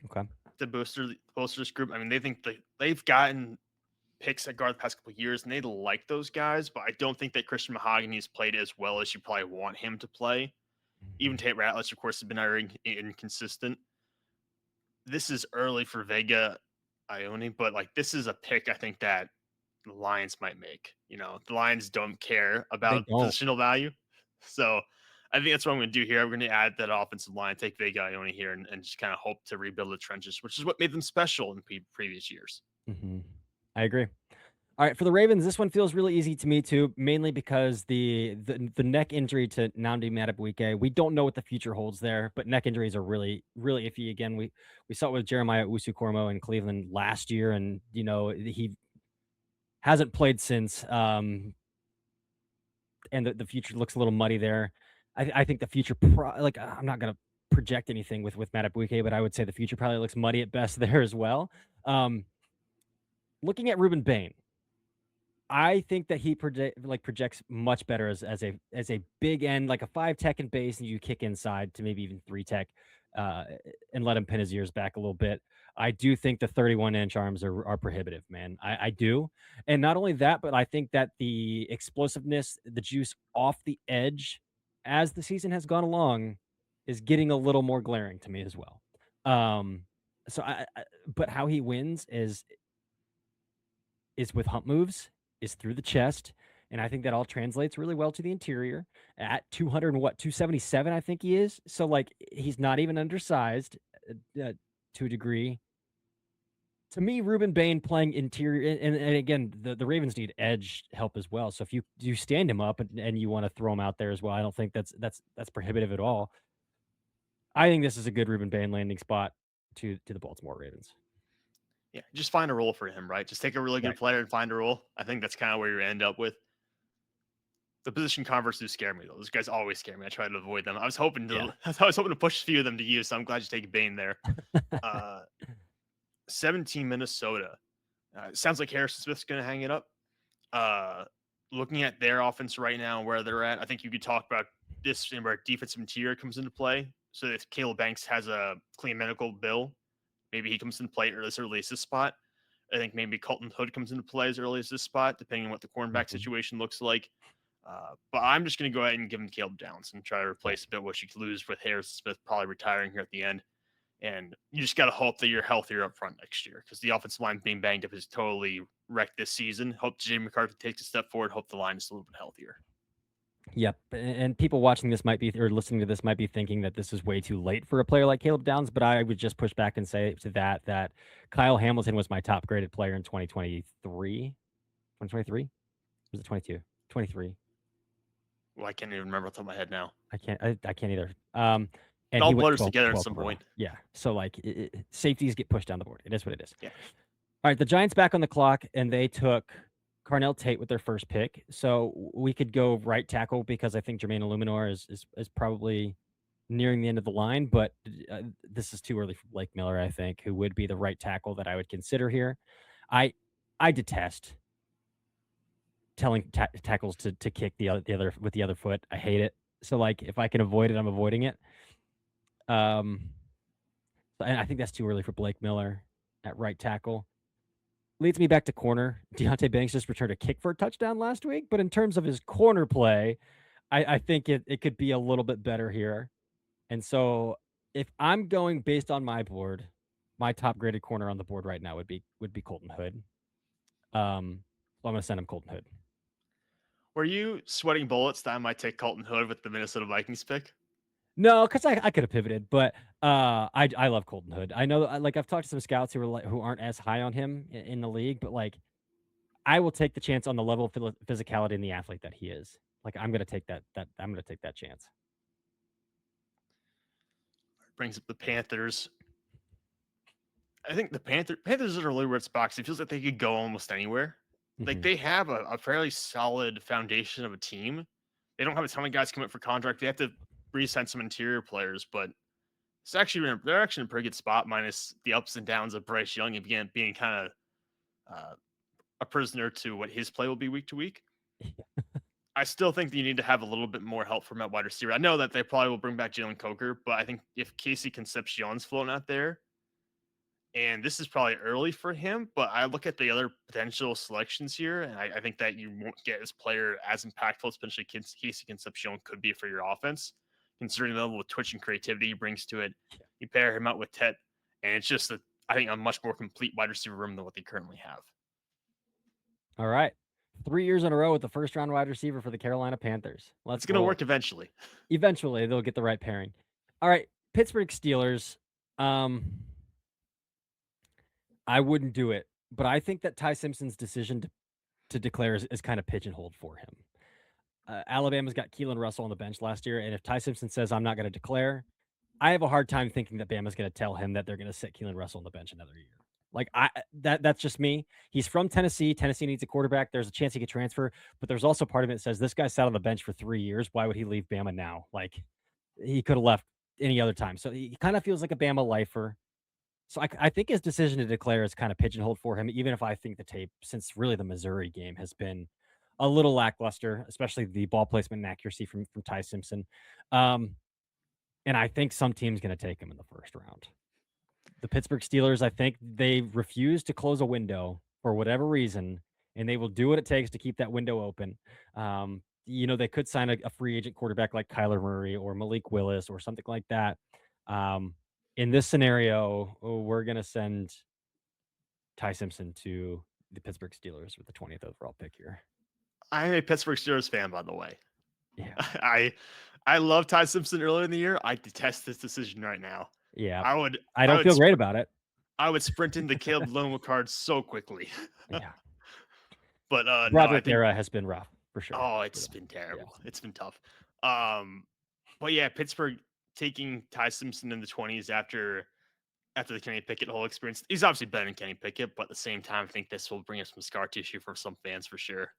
Okay. to bolster this group. I mean, they think they've gotten picks at guard the past couple of years, and they like those guys, but I don't think that Christian Mahogany's played as well as you probably want him to play. Even Mhm. Tate Ratliff, of course, has been inconsistent. This is early for Vega Ione, but like this is a pick I think that the Lions might make. The Lions don't care They about don't. positional value. So I think that's what I'm going to do here. We're going to add that offensive line, take Vega Ione here, and just kind of hope to rebuild the trenches, which is what made them special in previous years. Mhm. I agree. All right, for the Ravens, this one feels really easy to me too, mainly because the neck injury to Nnamdi Madubuike, we don't know what the future holds there, but neck injuries are really really iffy. Again, we saw it with Jeremiah Usu-Cormo in Cleveland last year, and he hasn't played since. And the future looks a little muddy there. I think the future, I'm not gonna project anything with Madubuike, but I would say the future probably looks muddy at best there as well. Um, Looking at Ruben Bain, I think that he projects much better as a big end, like a 5 tech in base, and you kick inside to maybe even 3 tech, uh, and let him pin his ears back a little bit. I do think the 31-inch arms are prohibitive, man. I do, and not only that, but I think that the explosiveness, the juice off the edge, as the season has gone along, is getting a little more glaring to me as well. Um, so but how he wins is with hump moves, is through the chest, and I think that all translates really well to the interior. At 200 and what, 277, I think he is. So like he's not even undersized to a degree. To me, Ruben Bain playing interior, and again, the Ravens need edge help as well. So if you stand him up and you want to throw him out there as well, I don't think that's prohibitive at all. I think this is a good Ruben Bain landing spot to the Baltimore Ravens. Yeah, just find a role for him, right? Just take a really good Right. player and find a role. I think that's kind of where you end up with. The position converts do scare me though. Those guys always scare me. I try to avoid them. I was hoping Yeah. to I was hoping to push a few of them to you, so I'm glad you take Bane there. Uh 17 Minnesota. Sounds like Harrison Smith's gonna hang it up. Uh Looking at their offense right now and where they're at, I think you could talk about this and where defensive interior comes into play. So if Caleb Banks has a clean medical bill, maybe he comes into play early as this spot. I think maybe Colton Hood comes into play as early as this spot, depending on what the cornerback Mhm. situation looks like. But I'm just going to go ahead and give him Caleb Downs and try to Yeah. replace a bit what you could lose with Harrison Smith probably retiring here at the end. And you just got to hope that you're healthier up front next year because the offensive line being banged up has totally wrecked this season. Hope Jamie McCarthy takes a step forward. Hope the line is a little bit healthier. Yep, and people watching this might be or listening to this might be thinking that this is way too late for a player like Caleb Downs, but I would just push back and say to that Kyle Hamilton was my top graded player in 2023. 2023? Was it 22? 23. Well, I can't even remember off the top of my head now. I can't either. It And all he went blurs 12 together at 12 some overall. point. Yeah. So like safeties get pushed down the board. It is what it is. Yeah. All right, the Giants back on the clock, and they took Carnell Tate with their first pick. So we could go right tackle because I think Jermaine Illuminor is probably nearing the end of the line, but this is too early for Blake Miller, I think, who would be the right tackle that I would consider here. I I detest telling tackles to kick the other with the other foot. I hate it. So like if I can avoid it, I'm avoiding it. Um, and I think that's too early for Blake Miller at right tackle. Leads me back to corner. Deontay Banks just returned a kick for a touchdown last week, but in terms of his corner play, I think it could be a little bit better here. And so if I'm going based on my board, my top graded corner on the board right now would be Colton Hood. So I'm gonna send him Colton Hood. Were you sweating bullets that I might take Colton Hood with the Minnesota Vikings pick? No, because I could have pivoted, but I love Colton Hood. I know like I've talked to some scouts who aren't as high on him in the league, but like I will take the chance on the level of physicality and the athlete that he is. Like I'm gonna take that I'm gonna take that chance. Brings up the Panthers. I think the Panthers are a really weird spot 'cause it feels like they could go almost anywhere. Like Mhm. they have a fairly solid foundation of a team. They don't have a ton of guys come up for contract. They have to re-sign some interior players, but they're actually in a pretty good spot, minus the ups and downs of Bryce Young and being kind of a prisoner to what his play will be week to week. I still think that you need to have a little bit more help from that wide receiver. I know that they probably will bring back Jalen Coker, but I think if Casey Concepcion's floating out there And this is probably early for him, but I look at the other potential selections here, and I think that you won't get his player as impactful, especially Casey Concepcion could be for your offense, considering the level of twitch and creativity he brings to it. You pair him out with Tet, and it's just I think a much more complete wide receiver room than what they currently have. All right. 3 years in a row with the first round wide receiver for the Carolina Panthers. Let's It's going to roll. work eventually. Eventually, they'll get the right pairing. All right. Pittsburgh Steelers. I wouldn't do it, but I think that Ty Simpson's decision to declare is kind of pigeonholed for him. Alabama's got Keelan Russell on the bench last year, and if Ty Simpson says, I'm not going to declare, I have a hard time thinking that Bama's going to tell him that they're going to sit Keelan Russell on the bench another year. Like that's just me. He's from Tennessee. Tennessee needs a quarterback. There's a chance he could transfer, but there's also part of it that says this guy sat on the bench for 3 years. Why would he leave Bama now? Like he could have left any other time. So he kind of feels like a Bama lifer. So I think his decision to declare is kind of pigeonholed for him, even if I think the tape, since really the Missouri game has been a little lackluster, especially the ball placement and accuracy from Ty Simpson. And I think some team's going to take him in the first round. The Pittsburgh Steelers, I think they refuse to close a window for whatever reason, and they will do what it takes to keep that window open. They could sign a free agent quarterback like Kyler Murray or Malik Willis or something like that. In this scenario, we're going to send Ty Simpson to the Pittsburgh Steelers with the 20th overall pick here. I'm a Pittsburgh Steelers fan, by the way. Yeah. I love Ty Simpson earlier in the year. I detest this decision right now. Yeah. I don't feel great about it. I would sprint into Caleb Lone card so quickly. Yeah. But Broderick era has been rough for sure. Oh, it's been terrible. Yeah. It's been tough. But yeah, Pittsburgh taking Ty Simpson in the 20s after the Kenny Pickett whole experience. He's obviously better than Kenny Pickett, but at the same time, I think this will bring us some scar tissue for some fans for sure.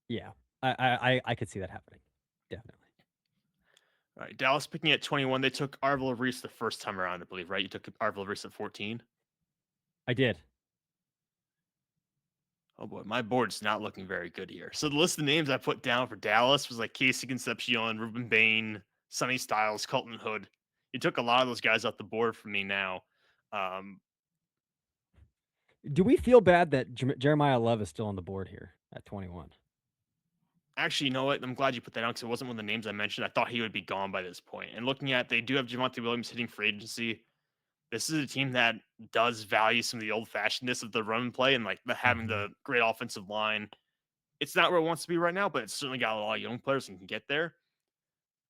Yeah, I could see that happening. Definitely. All right, Dallas picking at 21. They took Arvil Reese the first time around, I believe, right? You took Arvil Reese at 14? I did. Oh boy, my board's not looking very good here. So the list of names I put down for Dallas was like Casey Concepcion, Ruben Bain, Sonny Styles, Colton Hood. You took a lot of those guys off the board for me now. Do we feel bad that Jeremiah Love is still on the board here at 21? Actually, you know what? I'm glad you put that out because it wasn't one of the names I mentioned. I thought he would be gone by this point. And looking at, they do have Javonte Williams hitting free agency. This is a team that does value some of the old-fashionedness of the run play and like having the great offensive line. It's not where it wants to be right now, but it's certainly got a lot of young players and can get there.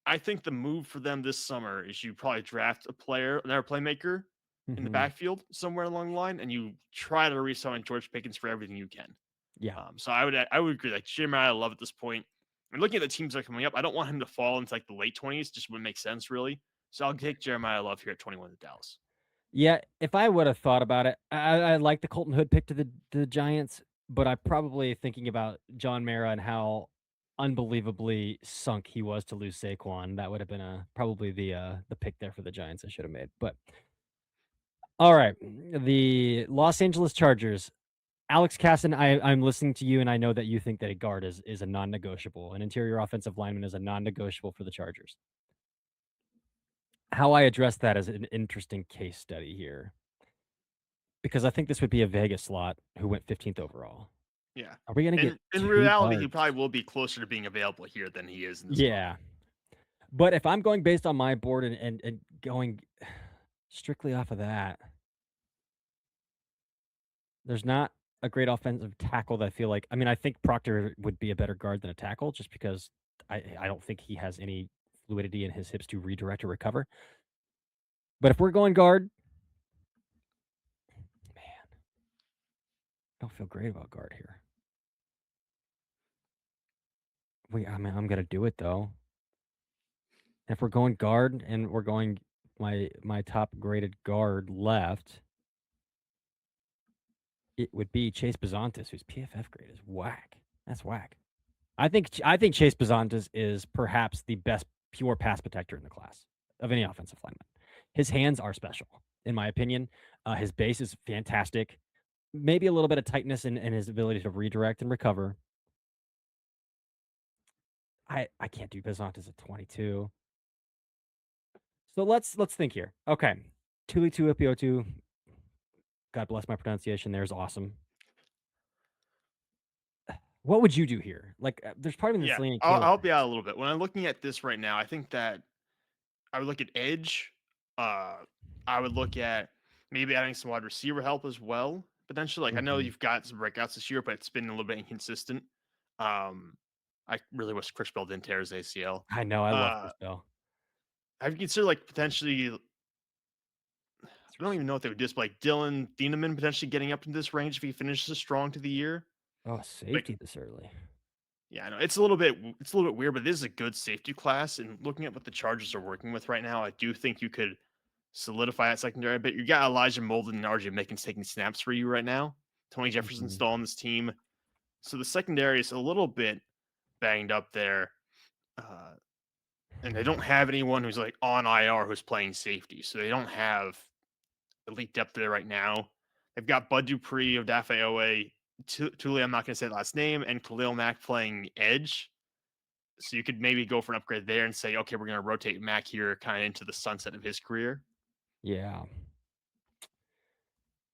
I think the move for them this summer is you probably draft another playmaker in the backfield somewhere along the line, and you try to re-sign George Pickens for everything you can. Yeah. So I would agree. Like Jeremiah Love at this point, and looking at the teams that are coming up, I don't want him to fall into like the late 20s. Just wouldn't make sense really. So I'll take Jeremiah Love here at 21 to Dallas. Yeah, if I would have thought about it, I like the Colton Hood pick to the Giants, but I'm probably thinking about John Mara and how unbelievably sunk he was to lose Saquon. That would have been probably the pick there for the Giants I should have made. But all right, the Los Angeles Chargers. Alex Casson, I'm listening to you, and I know that you think that a guard is a non-negotiable. An interior offensive lineman is a non-negotiable for the Chargers. How I address that is an interesting case study here, because I think this would be a Vegas slot who went 15th overall. Yeah. Are we going to get in reality, guards? He probably will be closer to being available here than he is in this moment. But if I'm going based on my board and going strictly off of that, there's not a great offensive tackle that I feel like. I mean, I think Proctor would be a better guard than a tackle just because I don't think he has any fluidity in his hips to redirect or recover. But if we're going guard, man, I don't feel great about guard here. I'm going to do it, though. If we're going guard and we're going my top graded guard left, it would be Chase Bazantis, whose PFF grade is whack. That's whack. I think Chase Bazantis is perhaps the best pure pass protector in the class of any offensive lineman. His hands are special, in my opinion. His base is fantastic. Maybe a little bit of tightness in his ability to redirect and recover. I can't do Bazantis at 22. So let's think here. Okay. Tuli Tuipuotu, God bless my pronunciation there, is awesome. What would you do here? Like, there's part of me that's Yeah, leaning I'll Caleb help you out Banks. a little bit. When I'm looking at this right now, I think that I would look at edge. Uh, I would look at maybe adding some wide receiver help as well. Potentially, like I know Mhm. you've got some breakouts this year, but it's been a little bit inconsistent. Um, I really wish Chris Bell didn't tear his ACL. I know, I love Uh, Chris Bell. have you considered like potentially? I don't even know if they would just like Dylan Thieneman potentially getting up in this range if he finishes strong to the year. Oh, Like, safety this early. yeah, I know it's a little bit weird, but this is a good safety class. And looking at what the Chargers are working with right now, I do think you could solidify that secondary a bit. You got Elijah Molden and RJ Mickens taking snaps for you right now. Tony Jefferson's Mhm. still on this team, so the secondary is a little bit banged up there. Uh, and they don't have anyone who's like on IR who's playing safety, so they don't have elite depth there right now. They've got Bud Dupree of Dafe Owe, Tuli, I'm not going to say the last name, and Khalil Mack playing edge. So you could maybe go for an upgrade there and say, okay, we're going to rotate Mack here kind of into the sunset of his career. Yeah.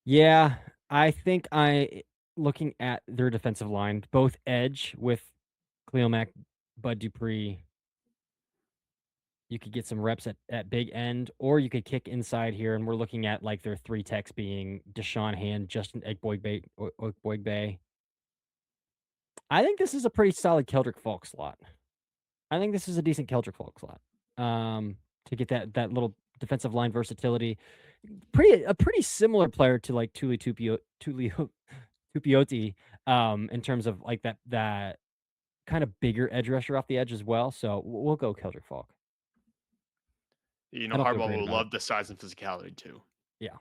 Yeah, I think looking at their defensive line, both edge with Khalil Mack, Bud Dupree, you could get some reps at big end, or you could kick inside here, and we're looking at, like, their 3 techs being Deshaun Hand, Justin Ogbongbay. I think this is a pretty solid Keldrick Falk slot. I think this is a decent Keldrick Falk slot, to get that little defensive line versatility. A pretty similar player to, like, Tupioti, in terms of, like, that kinda bigger edge rusher off the edge as well, so we'll go Keldrick Falk. You I know, don't feel Harbaugh great will about it. love the size and physicality too. Yeah.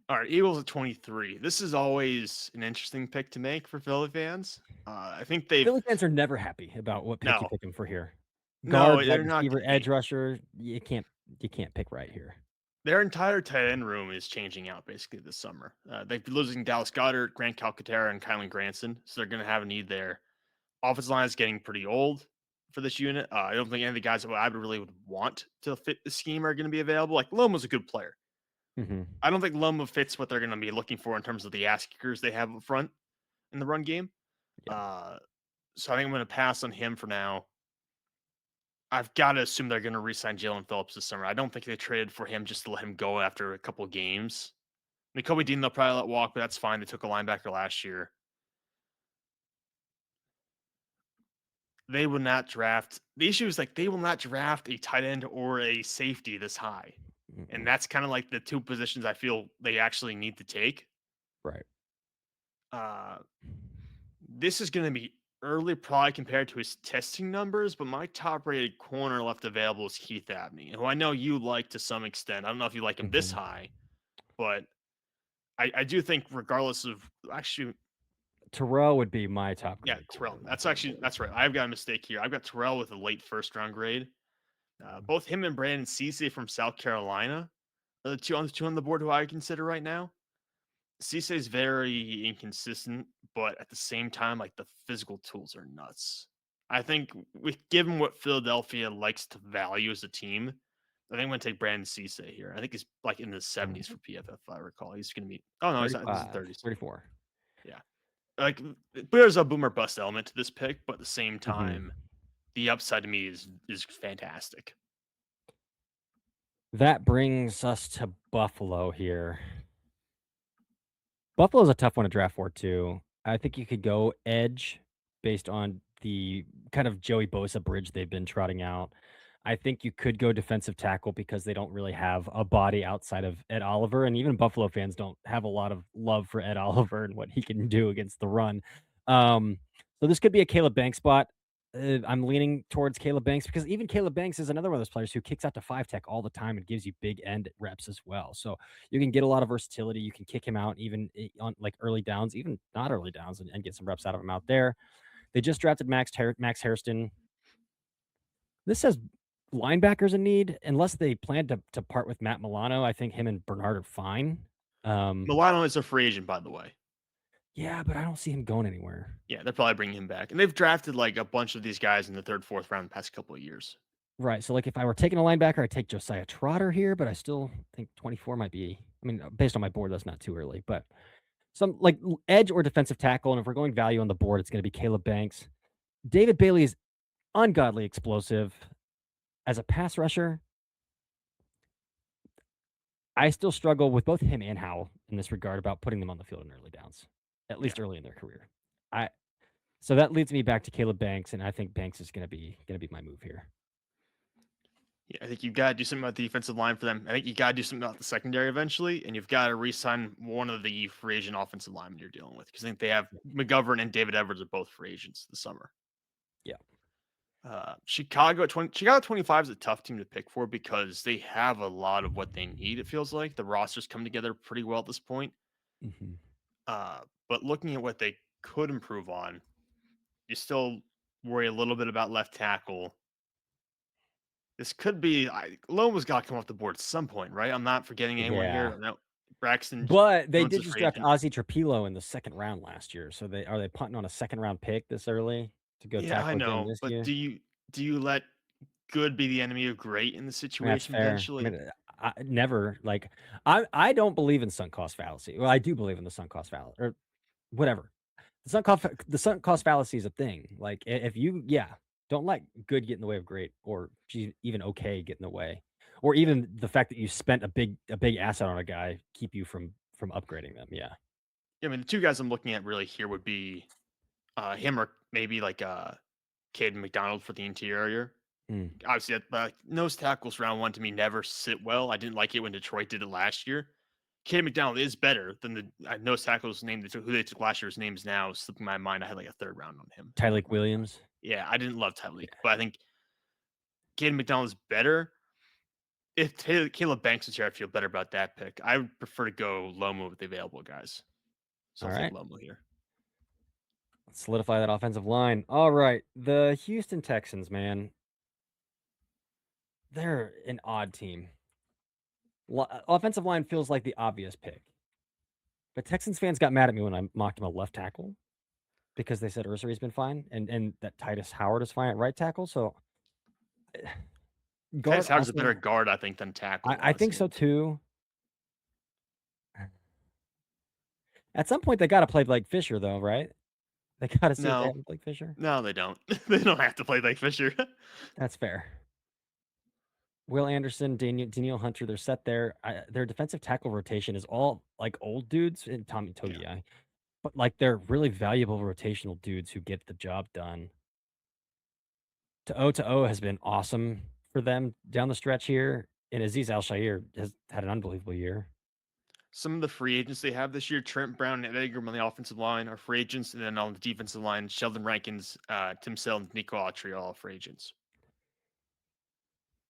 All right, Eagles at 23. This is always an interesting pick to make for Philly fans. I think they've Philly fans are never happy about what pick you no, pick them for here. no, Guard, they're wide not receiver, going to edge be. rusher, you can't pick right here. Their entire tight end room is changing out basically this summer. They've been losing Dallas Goddard, Grant Calcaterra, and Kylan Granson, so they're going to have a need there. Offensive line is getting pretty old for this unit. I don't think any of the guys that I would really would want to fit the scheme are going to be available. Like Loma's a good player. Mhm. I don't think Loma fits what they're going to be looking for in terms of the ass kickers they have up front in the run game. Yeah. Uh, so I think I'm going to pass on him for now. I've got to assume they're going to re-sign Jalen Phillips this summer. I don't think they traded for him just to let him go after a couple of games. Nakobe Dean they'll probably let walk, but that's fine. They took a linebacker last year. They will not draft. The issue is like they will not draft a tight end or a safety this high, and Mm-mm. that's kind of like the two positions I feel they actually need to take. Right. Uh, this is going to be early, probably compared to his testing numbers, but my top-rated corner left available is Keith Abney, who I know you like to some extent. I don't know if you like him this Mhm. high, but I do think regardless of actually, Terrell would be my top yeah, graded corner Terrell. in my That's opinion. actually that's right. I've got a mistake here. I've got Terrell with a late first round grade. Both him and Brandon Cisse from South Carolina are the two on the board who I consider right now. Cisse is very inconsistent, but at the same time, like the physical tools are nuts. I think with given what Philadelphia likes to value as a team, I think I'm going to take Brandon Cisse here. I think he's like in the 70s Mhm. for PFF, if I recall. He's going to be. Oh no, he's not. This is 35, 30s. 34. Yeah, like there's a boomer bust element to this pick, but at the same Mhm. time, the upside to me is fantastic. That brings us to Buffalo here. Buffalo's a tough one to draft for too. I think you could go edge based on the kind of Joey Bosa bridge they've been trotting out. I think you could go defensive tackle because they don't really have a body outside of Ed Oliver, and even Buffalo fans don't have a lot of love for Ed Oliver and what he can do against the run. Um, so this could be a Caleb Banks spot. I'm leaning towards Caleb Banks because even Caleb Banks is another one of those players who kicks out to 5 tech all the time and gives you big end reps as well. So you can get a lot of versatility. You can kick him out even on like early downs, even not early downs, and get some reps out of him out there. They just drafted Max Hairston. This has linebackers in need, unless they plan to part with Matt Milano. I think him and Bernard are fine. Um, Milano is a free agent, by the way. yeah, but I don't see him going anywhere. Yeah, they're probably bringing him back, and they've drafted like a bunch of these guys in the third, fourth round the past couple of years. Right. So like if I were taking a linebacker, I'd take Josiah Trotter here, but I still think 24 might be I mean, based on my board, that's not too early, but some like edge or defensive tackle. And if we're going value on the board, it's going to be Caleb Banks. David Bailey is ungodly explosive as a pass rusher. I still struggle with both him and Howell in this regard about putting them on the field in early downs, at Yeah. least early in their career. I So that leads me back to Caleb Banks, and I think Banks is gonna be my move here. Yeah, I think you've got to do something about the defensive line for them. I think you got to do something about the secondary eventually, and you've got to re-sign one of the free agent offensive linemen you're dealing with because I think they have McGovern and David Edwards are both free agents this summer. Yeah. Chicago at 20, Chicago 25 is a tough team to pick for because they have a lot of what they need. It feels like the rosters come together pretty well at this point. Mhm. But looking at what they could improve on, you still worry a little bit about left tackle. This could be Loma's got to come off the board at some point, right? I'm not forgetting anyone Yeah. here. No, Braxton But they Jones did is just free draft agent. Ozzie Trapilo in the second round last year, so are they punting on a second round pick this early to go Yeah, I tackle again know, this but year? do you let good be the enemy of great in the I mean, that's situation fair. I potentially? mean, I never like I don't believe in sunk cost fallacy. Well, I do believe in the sunk cost fallacy or whatever. The sunk cost fallacy is a thing. Like if you don't let good get in the way of great or even okay get in the way. Or even the fact that you spent a big asset on a guy keep you from upgrading them. Yeah. I mean, the two guys I'm looking at really here would be him or maybe like Caden McDonald for the interior. Mm, Obviously, nose tackles round one to me never sit well. I didn't like it when Detroit did it last year. Caden McDonald is better than the nose tackles name who they took last year's names now slipping my mind. I had like a third round on him. Tyleik Williams. Yeah, I didn't love Tyleek, Yeah. but I think Caden McDonald is better. If Caleb Banks is here, I feel better about that pick. I would prefer to go Lomo with the available guys. So All I'll take right. Lomo here. Let's solidify that offensive line. All right. The Houston Texans, man. They're an odd team. Offensive line feels like the obvious pick. But Texans fans got mad at me when I mocked him a left tackle because they said Ursay's been fine and that Titus Howard is fine at right tackle. So guard Tyus Howard's a better also, guard, I think, than tackle, I think honestly. so too. At some point, they got to play Blake Fisher, though, right? They got to see if they No, have Blake Fisher. no, they don't. They don't have to play like Fisher. That's fair. Will Anderson, Daniel Hunter, they're set there. Their defensive tackle rotation is all like old dudes and Tommy Yeah. Togiai, but like they're really valuable rotational dudes who get the job done. To O has been awesome for them down the stretch here, and Aziz Al-Shaair has had an unbelievable year. Some of the free agents they have this year, Trent Brown and Ed Ingram on the offensive line are free agents. And then on the defensive line, Sheldon Rankins, Tim Selton, Nico Autry, all free agents.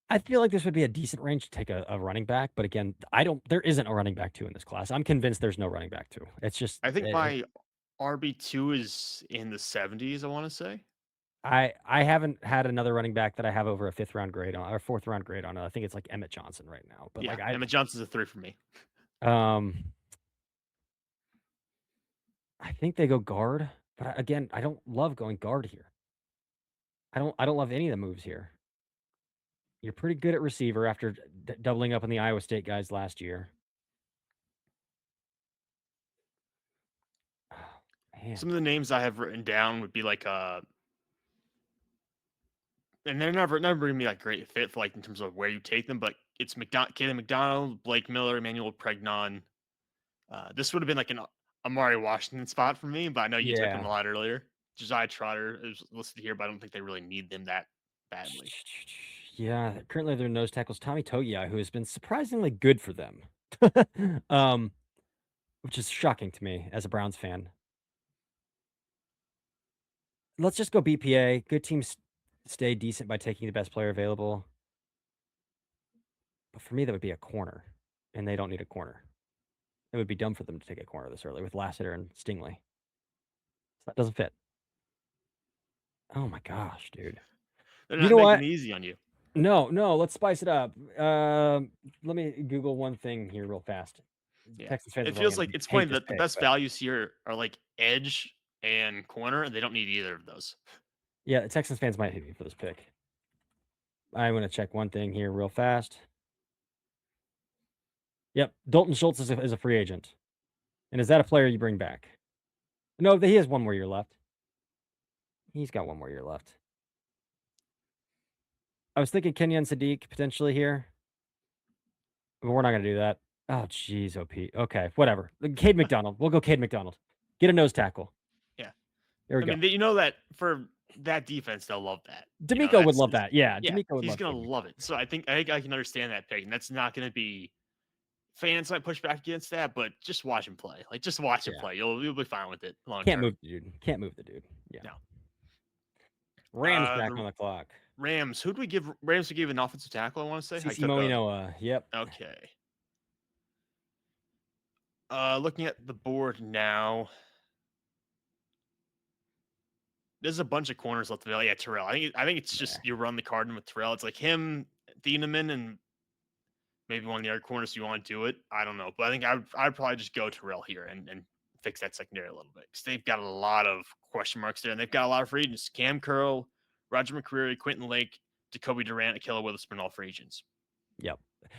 I feel like this would be a decent range to take a running back, but again, there isn't a running back 2 in this class. I'm convinced there's no running back 2. It's just I think my RB2 is in the 70s, I want to say. I haven't had another running back that I have over a 5th round grade on or 4th round grade on. I think it's like Emmett Johnson right now, but Yeah, like Emmett Johnson's a 3 for me. um I think they go guard, but again, I don't love going guard here. I don't love any of the moves here. You're pretty good at receiver after doubling up on the Iowa State guys last year. Oh, man. Some of the names I have written down would be like and they're never gonna be like great fit for like in terms of where you take them, but it's Kaden McDonald, Blake Miller, Emmanuel Pregnon. This would have been like an Amari Washington spot for me, but I know you took him Yeah. a lot earlier. Josiah Trotter is listed here, but I don't think they really need them that badly. Yeah, currently their nose tackle's Tommy Togiai, who has been surprisingly good for them. Um, which is shocking to me as a Browns fan. Let's just go BPA. Good teams stay decent by taking the best player available. But for me, that would be a corner, and they don't need a corner. It would be dumb for them to take a corner this early with Lassiter and Stingley. So that doesn't fit. Oh my gosh, dude. They're You not know making what? it easy on you. No, let's spice it up. Let me Google one thing here real fast. Yeah. Texans fans are It probably feels gonna like it's hate funny this that the pick, best but values here are like edge and corner, and they don't need either of those. yeah, Texans fans might hate me for this pick. I'm gonna check one thing here real fast. Yep. Dalton Schultz is a free agent. And is that a player you bring back? No, he has one more year left. He's got one more year left. I was thinking Kenyon Sadiq potentially here, but we're not going to do that. Oh, jeez, OP. Okay, whatever. Cade McDonald. We'll go Cade McDonald. Get a nose tackle. Yeah. There we I go. mean, you know that for that defense, they'll love that. D'Amico would love that. Yeah, Yeah, D'Amico would he's love gonna Cade love it. So I think I can understand that pick, and that's not gonna be fans might push back against that, but just watch him play. Like just watch him Yeah. play. You'll be fine with it long Can't term. move the dude. Can't move the dude. Yeah. No. Rams back The on the clock. Rams. Who do we give Rams to give an offensive tackle? I want to say I CC took a Moinoa. Yep. okay. Looking at the board now, there's a bunch of corners left available. Yeah, Terrell. I think it's just you run the card in with Terrell. It's like him, Thieneman, and maybe one of the other corners you want to do it. I don't know, but I think I'd probably just go Terrell here and fix that secondary a little bit because they've got a lot of question marks there, and they've got a lot of free agents: Cam Curl, Roger McCreary, Quentin Lake, Jacoby Durant, Akilla Witherspoon, all free agents. Yep.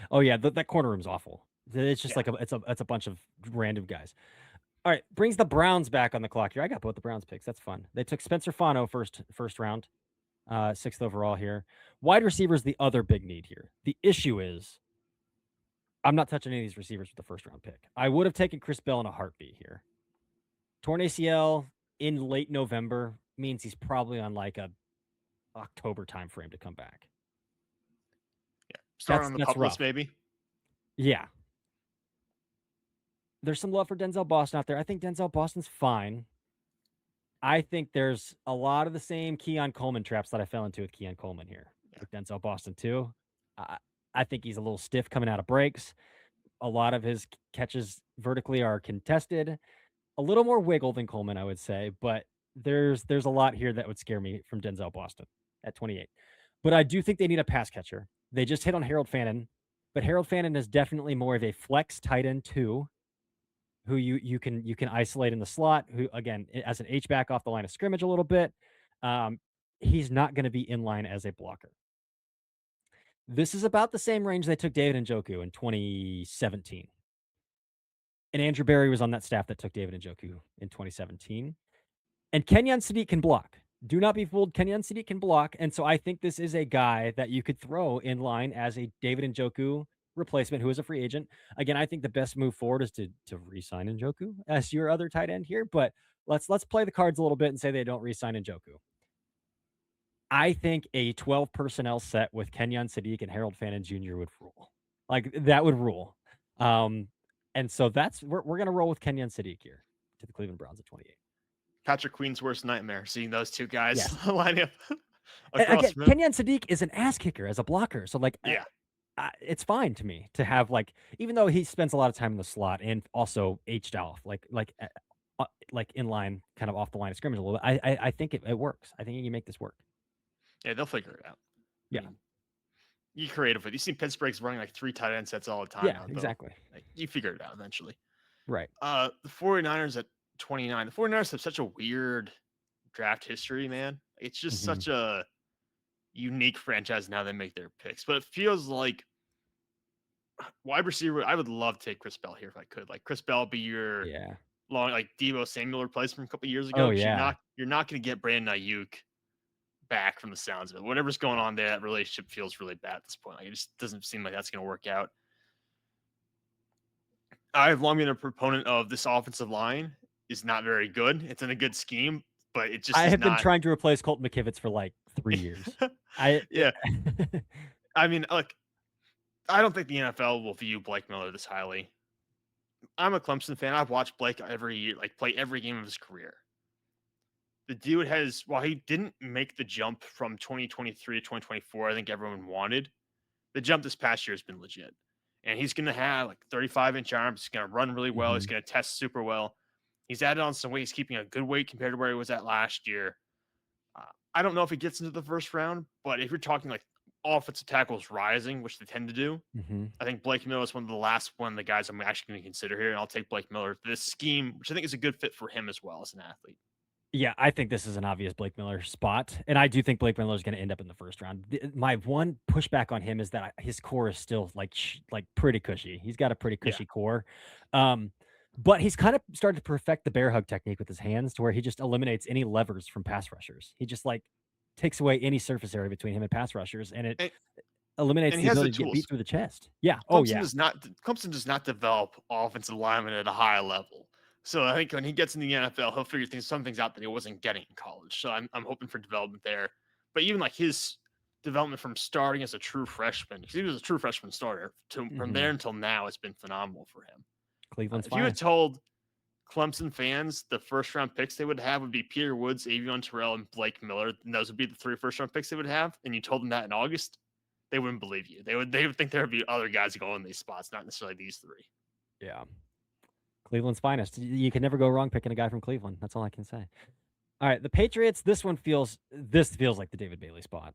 Oh yeah, that corner room's awful. It's just Yeah. like it's a bunch of random guys. All right, brings the Browns back on the clock here. I got both the Browns picks. That's fun. They took Spencer Fano first round, 6th overall here. Wide receiver is the other big need here. The issue is I'm not touching any of these receivers with the first round pick. I would have taken Chris Bell in a heartbeat here. Torn ACL in late November means he's probably on like a October timeframe to come back. Yeah. Start on the pup rough. list, maybe. Yeah. There's some love for Denzel Boston out there. I think Denzel Boston's fine. I think there's a lot of the same Keon Coleman traps that I fell into with Keon Coleman here with Denzel Boston too. I think he's a little stiff coming out of breaks. A lot of his catches vertically are contested. A little more wiggle than Coleman, I would say, but there's a lot here that would scare me from Denzel Boston at 28. But I do think they need a pass catcher. They just hit on Harold Fannin, but Harold Fannin is definitely more of a flex tight end too, who you can isolate in the slot, who again as an H back off the line of scrimmage a little bit. He's not going to be in line as a blocker. This is about the same range they took David Njoku in 2017. And Andrew Berry was on that staff that took David Njoku in 2017. And Kenyon Sadiq can block. Do not be fooled. Kenyon Sadiq can block. And so I think this is a guy that you could throw in line as a David Njoku replacement who is a free agent. Again, I think the best move forward is to re-sign Njoku as your other tight end here. But let's play the cards a little bit and say they don't re-sign Njoku. I think a 12 personnel set with Kenyon Sadiq and Harold Fannin Jr. would rule. Like that would rule. And so we're gonna roll with Kenyon Sadiq here to the Cleveland Browns at 28. Patrick Queen's worst nightmare, seeing those two guys Yes. line up Again, Kenyon Sadiq is an ass kicker as a blocker. So like, yeah, it's fine to me to have like, even though he spends a lot of time in the slot and also H'd off, like in line, kind of off the line of scrimmage a little bit. I think it works. I think you can make this work. yeah, they'll figure it out. Yeah. You creative with. You see Pittsburgh's running like 3 tight end sets all the time. Yeah, now, exactly. Like, you figure it out eventually. Right. The 49ers at 29. The 49ers have such a weird draft history, man. It's just such a unique franchise now they make their picks. But it feels like wide receiver, I would love to take Chris Bell here if I could. Like Chris Bell be your long like Deebo Samuel replacement from a couple years ago. Oh, yeah. You're not gonna get Brandon Ayuk back from the sounds of it. Whatever's going on there, that relationship feels really bad at this point. Like, it just doesn't seem like that's gonna work out. I've long been a proponent of this offensive line is not very good. It's in a good scheme, but it just I have been not... trying to replace Colton McKivitz for like 3 years. Yeah. I mean, look, I don't think the NFL will view Blake Miller this highly. I'm a Clemson fan. I've watched Blake every year, like play every game of his career. The dude has, while he didn't make the jump from 2023 to 2024, I think everyone wanted, the jump this past year has been legit. And he's going to have like 35-inch arms. He's going to run really well. He's going to test super well. He's added on some weight. He's keeping a good weight compared to where he was at last year. I don't know if he gets into the first round, but if you're talking like offensive tackles rising, which they tend to do, I think Blake Miller is one of the guys I'm actually going to consider here. And I'll take Blake Miller for this scheme, which I think is a good fit for him as well as an athlete. Yeah, I think this is an obvious Blake Miller spot, and I do think Blake Miller is going to end up in the first round. My one pushback on him is that his core is still like pretty cushy. He's got a pretty Yeah. cushy core, um, but he's kind of started to perfect the bear hug technique with his hands, to where he just eliminates any levers from pass rushers. He just like takes away any surface area between him and pass rushers, and it And, eliminates and he the has the ability to get beat tools. through the chest. Yeah. Oh yeah. Clemson does not develop offensive linemen at a high level. So I think when he gets in the NFL, he'll figure some things out that he wasn't getting in college. So I'm hoping for development there. But even like his development from starting as a true freshman, because he was a true freshman starter, from there Mhm. until now, it's been phenomenal for him. Cleveland's If you had finest. told Clemson fans the first round picks they would have would be Peter Woods, Avion Terrell, and Blake Miller, and those would be the 3 first round picks they would have, and you told them that in August, they wouldn't believe you. They would think there would be other guys going in these spots, not necessarily these 3. Yeah. Cleveland's finest. You can never go wrong picking a guy from Cleveland. That's all I can say. All right, the Patriots. This feels like the David Bailey spot.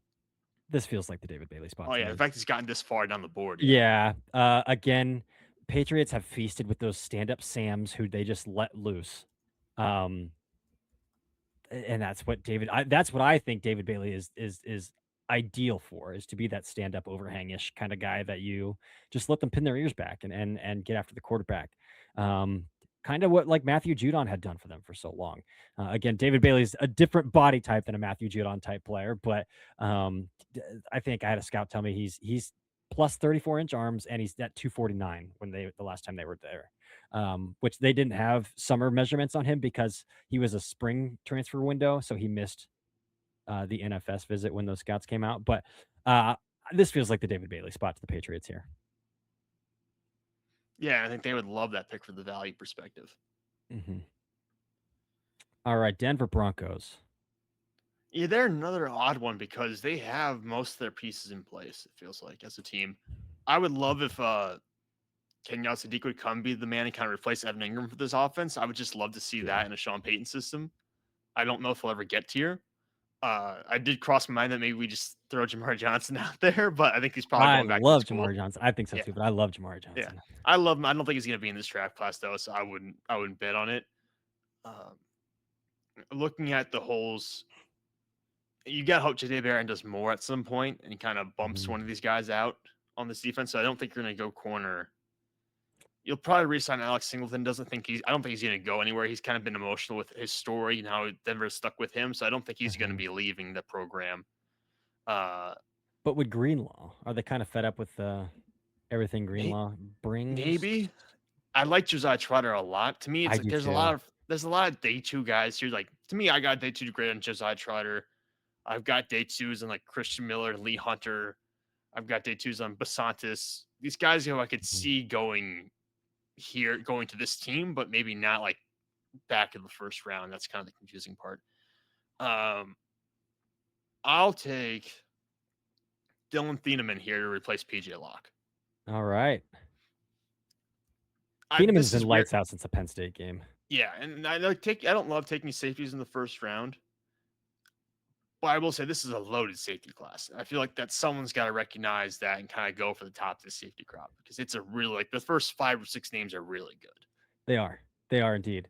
This feels like the David Bailey spot Oh to yeah, me. in fact, he's gotten this far down the board. Yeah. Again, Patriots have feasted with those stand-up Sams who they just let loose. Um, and that's what I think David Bailey is ideal for, is to be that stand-up overhangish kind of guy that you just let them pin their ears back and get after the quarterback. Um, kind of what like Matthew Judon had done for them for so long. Again, David Bailey's a different body type than a Matthew Judon type player, but I think I had a scout tell me he's plus 34-inch arms, and he's at 249 when the last time they were there. Which they didn't have summer measurements on him because he was a spring transfer window, so he missed the NFS visit when those scouts came out. But this feels like the David Bailey spot to the Patriots here. Yeah, I think they would love that pick for the value perspective. Mm-hmm. All right, Denver Broncos. Yeah, they're another odd one because they have most of their pieces in place, it feels like, as a team. I would love if Kenyon Sadiq would come be the man and kind of replace Evan Ingram for this offense. I would just love to see that in a Sean Payton system. I don't know if he'll ever get here. I did cross my mind that maybe we just throw Jamar Johnson out there, but I think he's probably I going back to love school. Jamar Johnson. I think so Yeah, too, but I love Jamar yeah, Johnson. I love him. I don't think he's going to be in this draft class though, so I wouldn't bet on it. Um, Looking at the holes, you got to hope J.J. Barron does more at some point and kind of bumps Mhm. one of these guys out on this defense. So I don't think you're going to go corner. You'll probably re-sign Alex Singleton. I don't think he's going to go anywhere. He's kind of been emotional with his story and how Denver stuck with him. So I don't think he's going to be leaving the program. But with Greenlaw, are they kind of fed up with everything Greenlaw brings? Maybe. I like Josiah Trotter a lot. To me, it's I like do there's too. a lot of day 2 guys here. Like to me, I got day 2 grade on Josiah Trotter. I've got day 2s on like Christian Miller and Lee Hunter. I've got day 2s on Basantis. These guys who I could see going to this team, but maybe not like back in the first round. That's kind of the confusing part. I'll take Dylan Thieneman here to replace PJ Locke. All right. Thieneman's been lights out since the Penn State game. Yeah, and I don't love taking safeties in the first round. But I will say this is a loaded safety class. I feel like that someone's got to recognize that and kind of go for the top of the safety crop because it's a really like the first 5 or 6 names are really good. They are. They are indeed.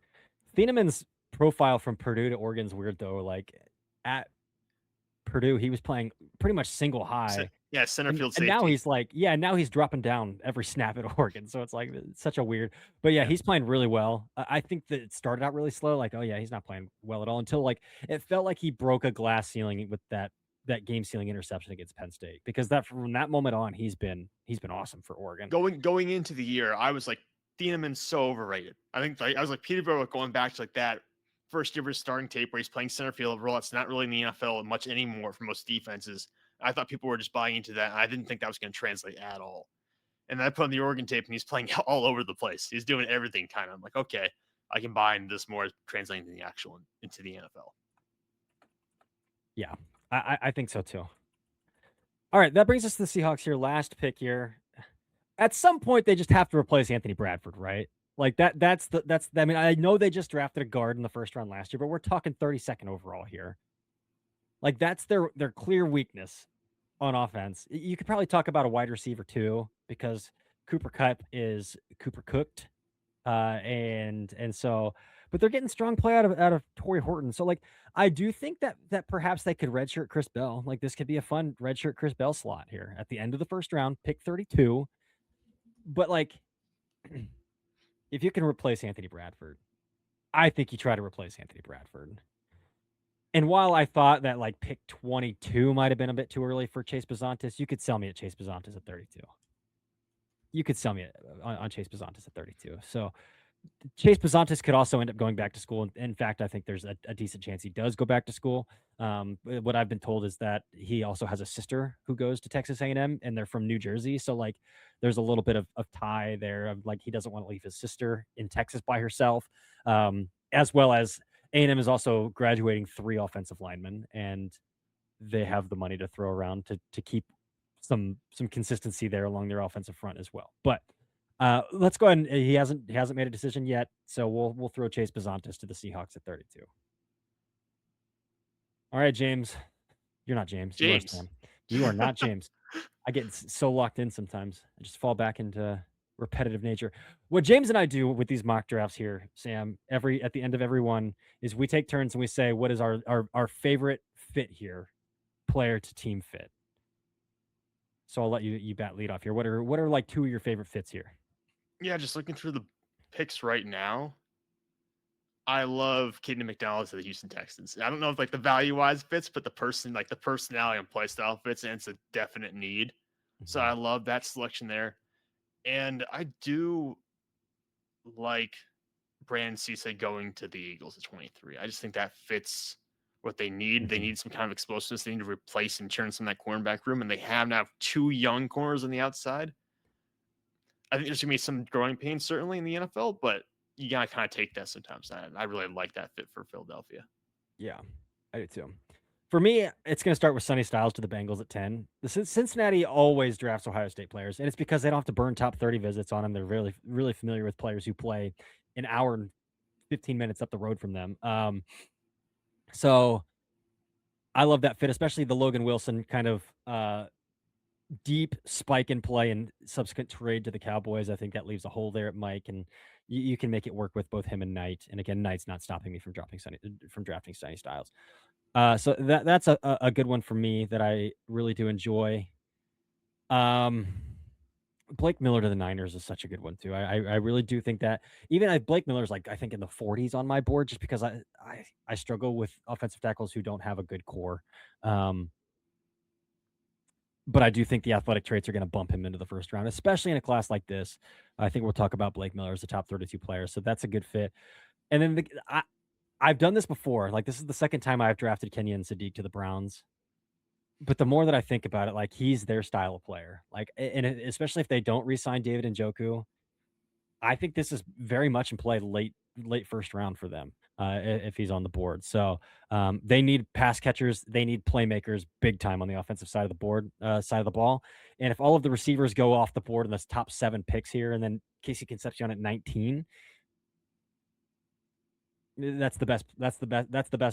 Thieneman's profile from Purdue to Oregon's weird though. Like at Purdue, he was playing pretty much single high. Center field And safety. now he's like, now he's dropping down every snap at Oregon. So it's like it's such a weird, but he's playing really well. I think that it started out really slow. Like, he's not playing well at all until like it felt like he broke a glass ceiling with that game ceiling interception against Penn State, because from that moment on, he's been awesome for Oregon. Going into the year, I was like, Thieneman's so overrated. I think I was like Peterborough going back to like that first year of his starting tape where he's playing center field role. That's not really in the NFL much anymore for most defenses. I thought people were just buying into that. And I didn't think that was going to translate at all. And I put on the Oregon tape and he's playing all over the place. He's doing everything kind of. I'm like, okay, I can buy into this more translating into the NFL. Yeah, I think so too. All right, that brings us to the Seahawks here. Last pick here. At some point, they just have to replace Anthony Bradford, right? Like that's I mean, I know they just drafted a guard in the first round last year, but we're talking 32nd overall here. Like that's their clear weakness on offense. You could probably talk about a wide receiver too, because Cooper Kupp is Cooper cooked. And so, but they're getting strong play out of Torrey Horton. So like, I do think that perhaps they could redshirt Chris Bell. Like this could be a fun redshirt Chris Bell slot here at the end of the first round, pick 32. But like, if you can replace Anthony Bradford, I think you try to replace Anthony Bradford. And while I thought that like pick 22 might have been a bit too early for Chase Bezantis, you could sell me at Chase Bezantis at 32. You could sell me on Chase Bezantis at 32. So Chase Bezantis could also end up going back to school. In fact, I think there's a decent chance he does go back to school. What I've been told is that he also has a sister who goes to Texas A&M, and they're from New Jersey. So like, there's a little bit of tie there. Of like, he doesn't want to leave his sister in Texas by herself, as well as A&M is also graduating 3 offensive linemen, and they have the money to throw around to keep some consistency there along their offensive front as well. But let's go ahead and he hasn't made a decision yet, so we'll throw Chase Bezantis to the Seahawks at 32. All right, James. You're not James. You are James. Sam. You are not James. I get so locked in sometimes. I just fall back into repetitive nature. What James and I do with these mock drafts here, Sam, at the end of every one is we take turns and we say what is our favorite fit here, player to team fit. So I'll let you bat lead off here. What are like 2 of your favorite fits here? Yeah, just looking through the picks right now. I love Kidney McDonald to the Houston Texans. I don't know if like the value wise fits, but the personality and play style fits, and it's a definite need. So I Mhm. love that selection there. And I do like Brandon Cisse going to the Eagles at 23. I just think that fits what they need. They Mhm. need some kind of explosiveness. They need to replace and turn some of that cornerback room, and they have now 2 young corners on the outside. I think there's gonna be some growing pains certainly in the NFL, but you gotta kind of take that sometimes. I really like that fit for Philadelphia. Yeah, I do too. For me, it's going to start with Sonny Styles to the Bengals at 10. The Cincinnati always drafts Ohio State players, and it's because they don't have to burn top 30 visits on them. They're really, really familiar with players who play an hour and 15 minutes up the road from them. So I love that fit, especially the Logan Wilson kind of deep spike in play and subsequent trade to the Cowboys. I think that leaves a hole there at Mike, and you can make it work with both him and Knight. And again, Knight's not stopping me from drafting Sonny Styles. So that's a good one for me that I really do enjoy. Um, Blake Miller to the Niners is such a good one too. I really do think that even Blake Miller's like I think in the 40s on my board just because I struggle with offensive tackles who don't have a good core. Um, but I do think the athletic traits are going to bump him into the first round, especially in a class like this. I think we'll talk about Blake Miller as a top 32 player, so that's a good fit. And then I've done this before. Like this is the second time I've drafted Kenyon Sadiq to the Browns. But the more that I think about it, like, he's their style of player. Like, especially if they don't re-sign David Njoku, I think this is very much in play late first round for them, if he's on the board. So, they need pass catchers, they need playmakers big time on the offensive side of the board side of the ball. And if all of the receivers go off the board in this top 7 picks here, and then Casey Concepcion at 19, that's the best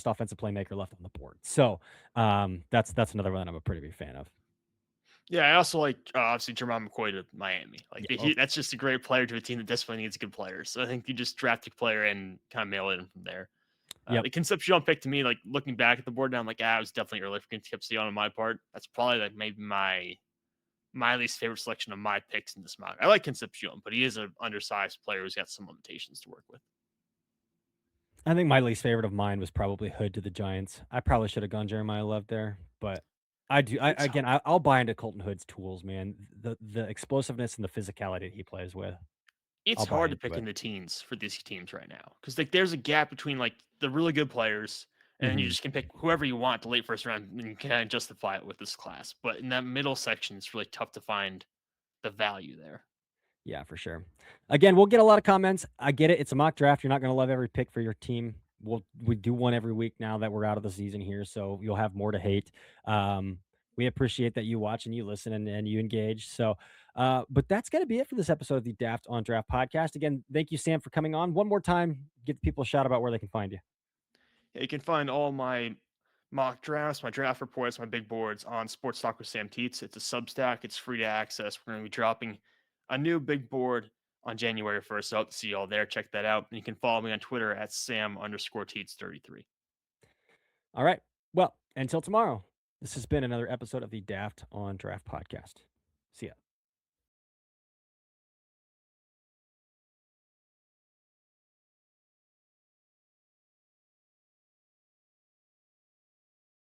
offensive playmaker left on the board. So, that's another one I'm a pretty big fan of. Yeah, I also like obviously Jermon McCoy to Miami. Like Yeah. Oh, that's just a great player to a team that desperately needs good players. So I think you just draft a player and kind of mail it in from there. yep. The Concepcion pick to me, like looking back at the board now, I'm like, it was definitely early for Concepcion on my part. That's probably like maybe my least favorite selection of my picks in this mock. I like Concepcion, but he is an undersized player who's got some limitations to work with. I think my least favorite of mine was probably Hood to the Giants. I probably should have gone Jeremiah Love there, but I do. It's I'll buy into Colton Hood's tools, man. The explosiveness and the physicality he plays with. it's I'll buy hard to into pick it. in the teens for these teams right now because like there's a gap between like the really good players and then you Mhm. just can pick whoever you want to late first round and you kind of justify it with this class. But in that middle section, it's really tough to find the value there. Yeah, for sure. Again, we'll get a lot of comments. I get it. It's a mock draft. You're not going to love every pick for your team. We do one every week now that we're out of the season here, so you'll have more to hate. We appreciate that you watch and you listen and you engage. So, but that's going to be it for this episode of the Daft on Draft podcast. Again, thank you, Sam, for coming on. One more time, give the people a shout about where they can find you. Yeah, you can find all my mock drafts, my draft reports, my big boards on Sports Talk with Sam Teets. It's a Substack. It's free to access. We're going to be dropping a new big board on January 1st. So I hope to see you all there. Check that out. And you can follow me on Twitter at Sam_Teats33. All right. Well, until tomorrow, this has been another episode of the Daft on Draft podcast. See ya.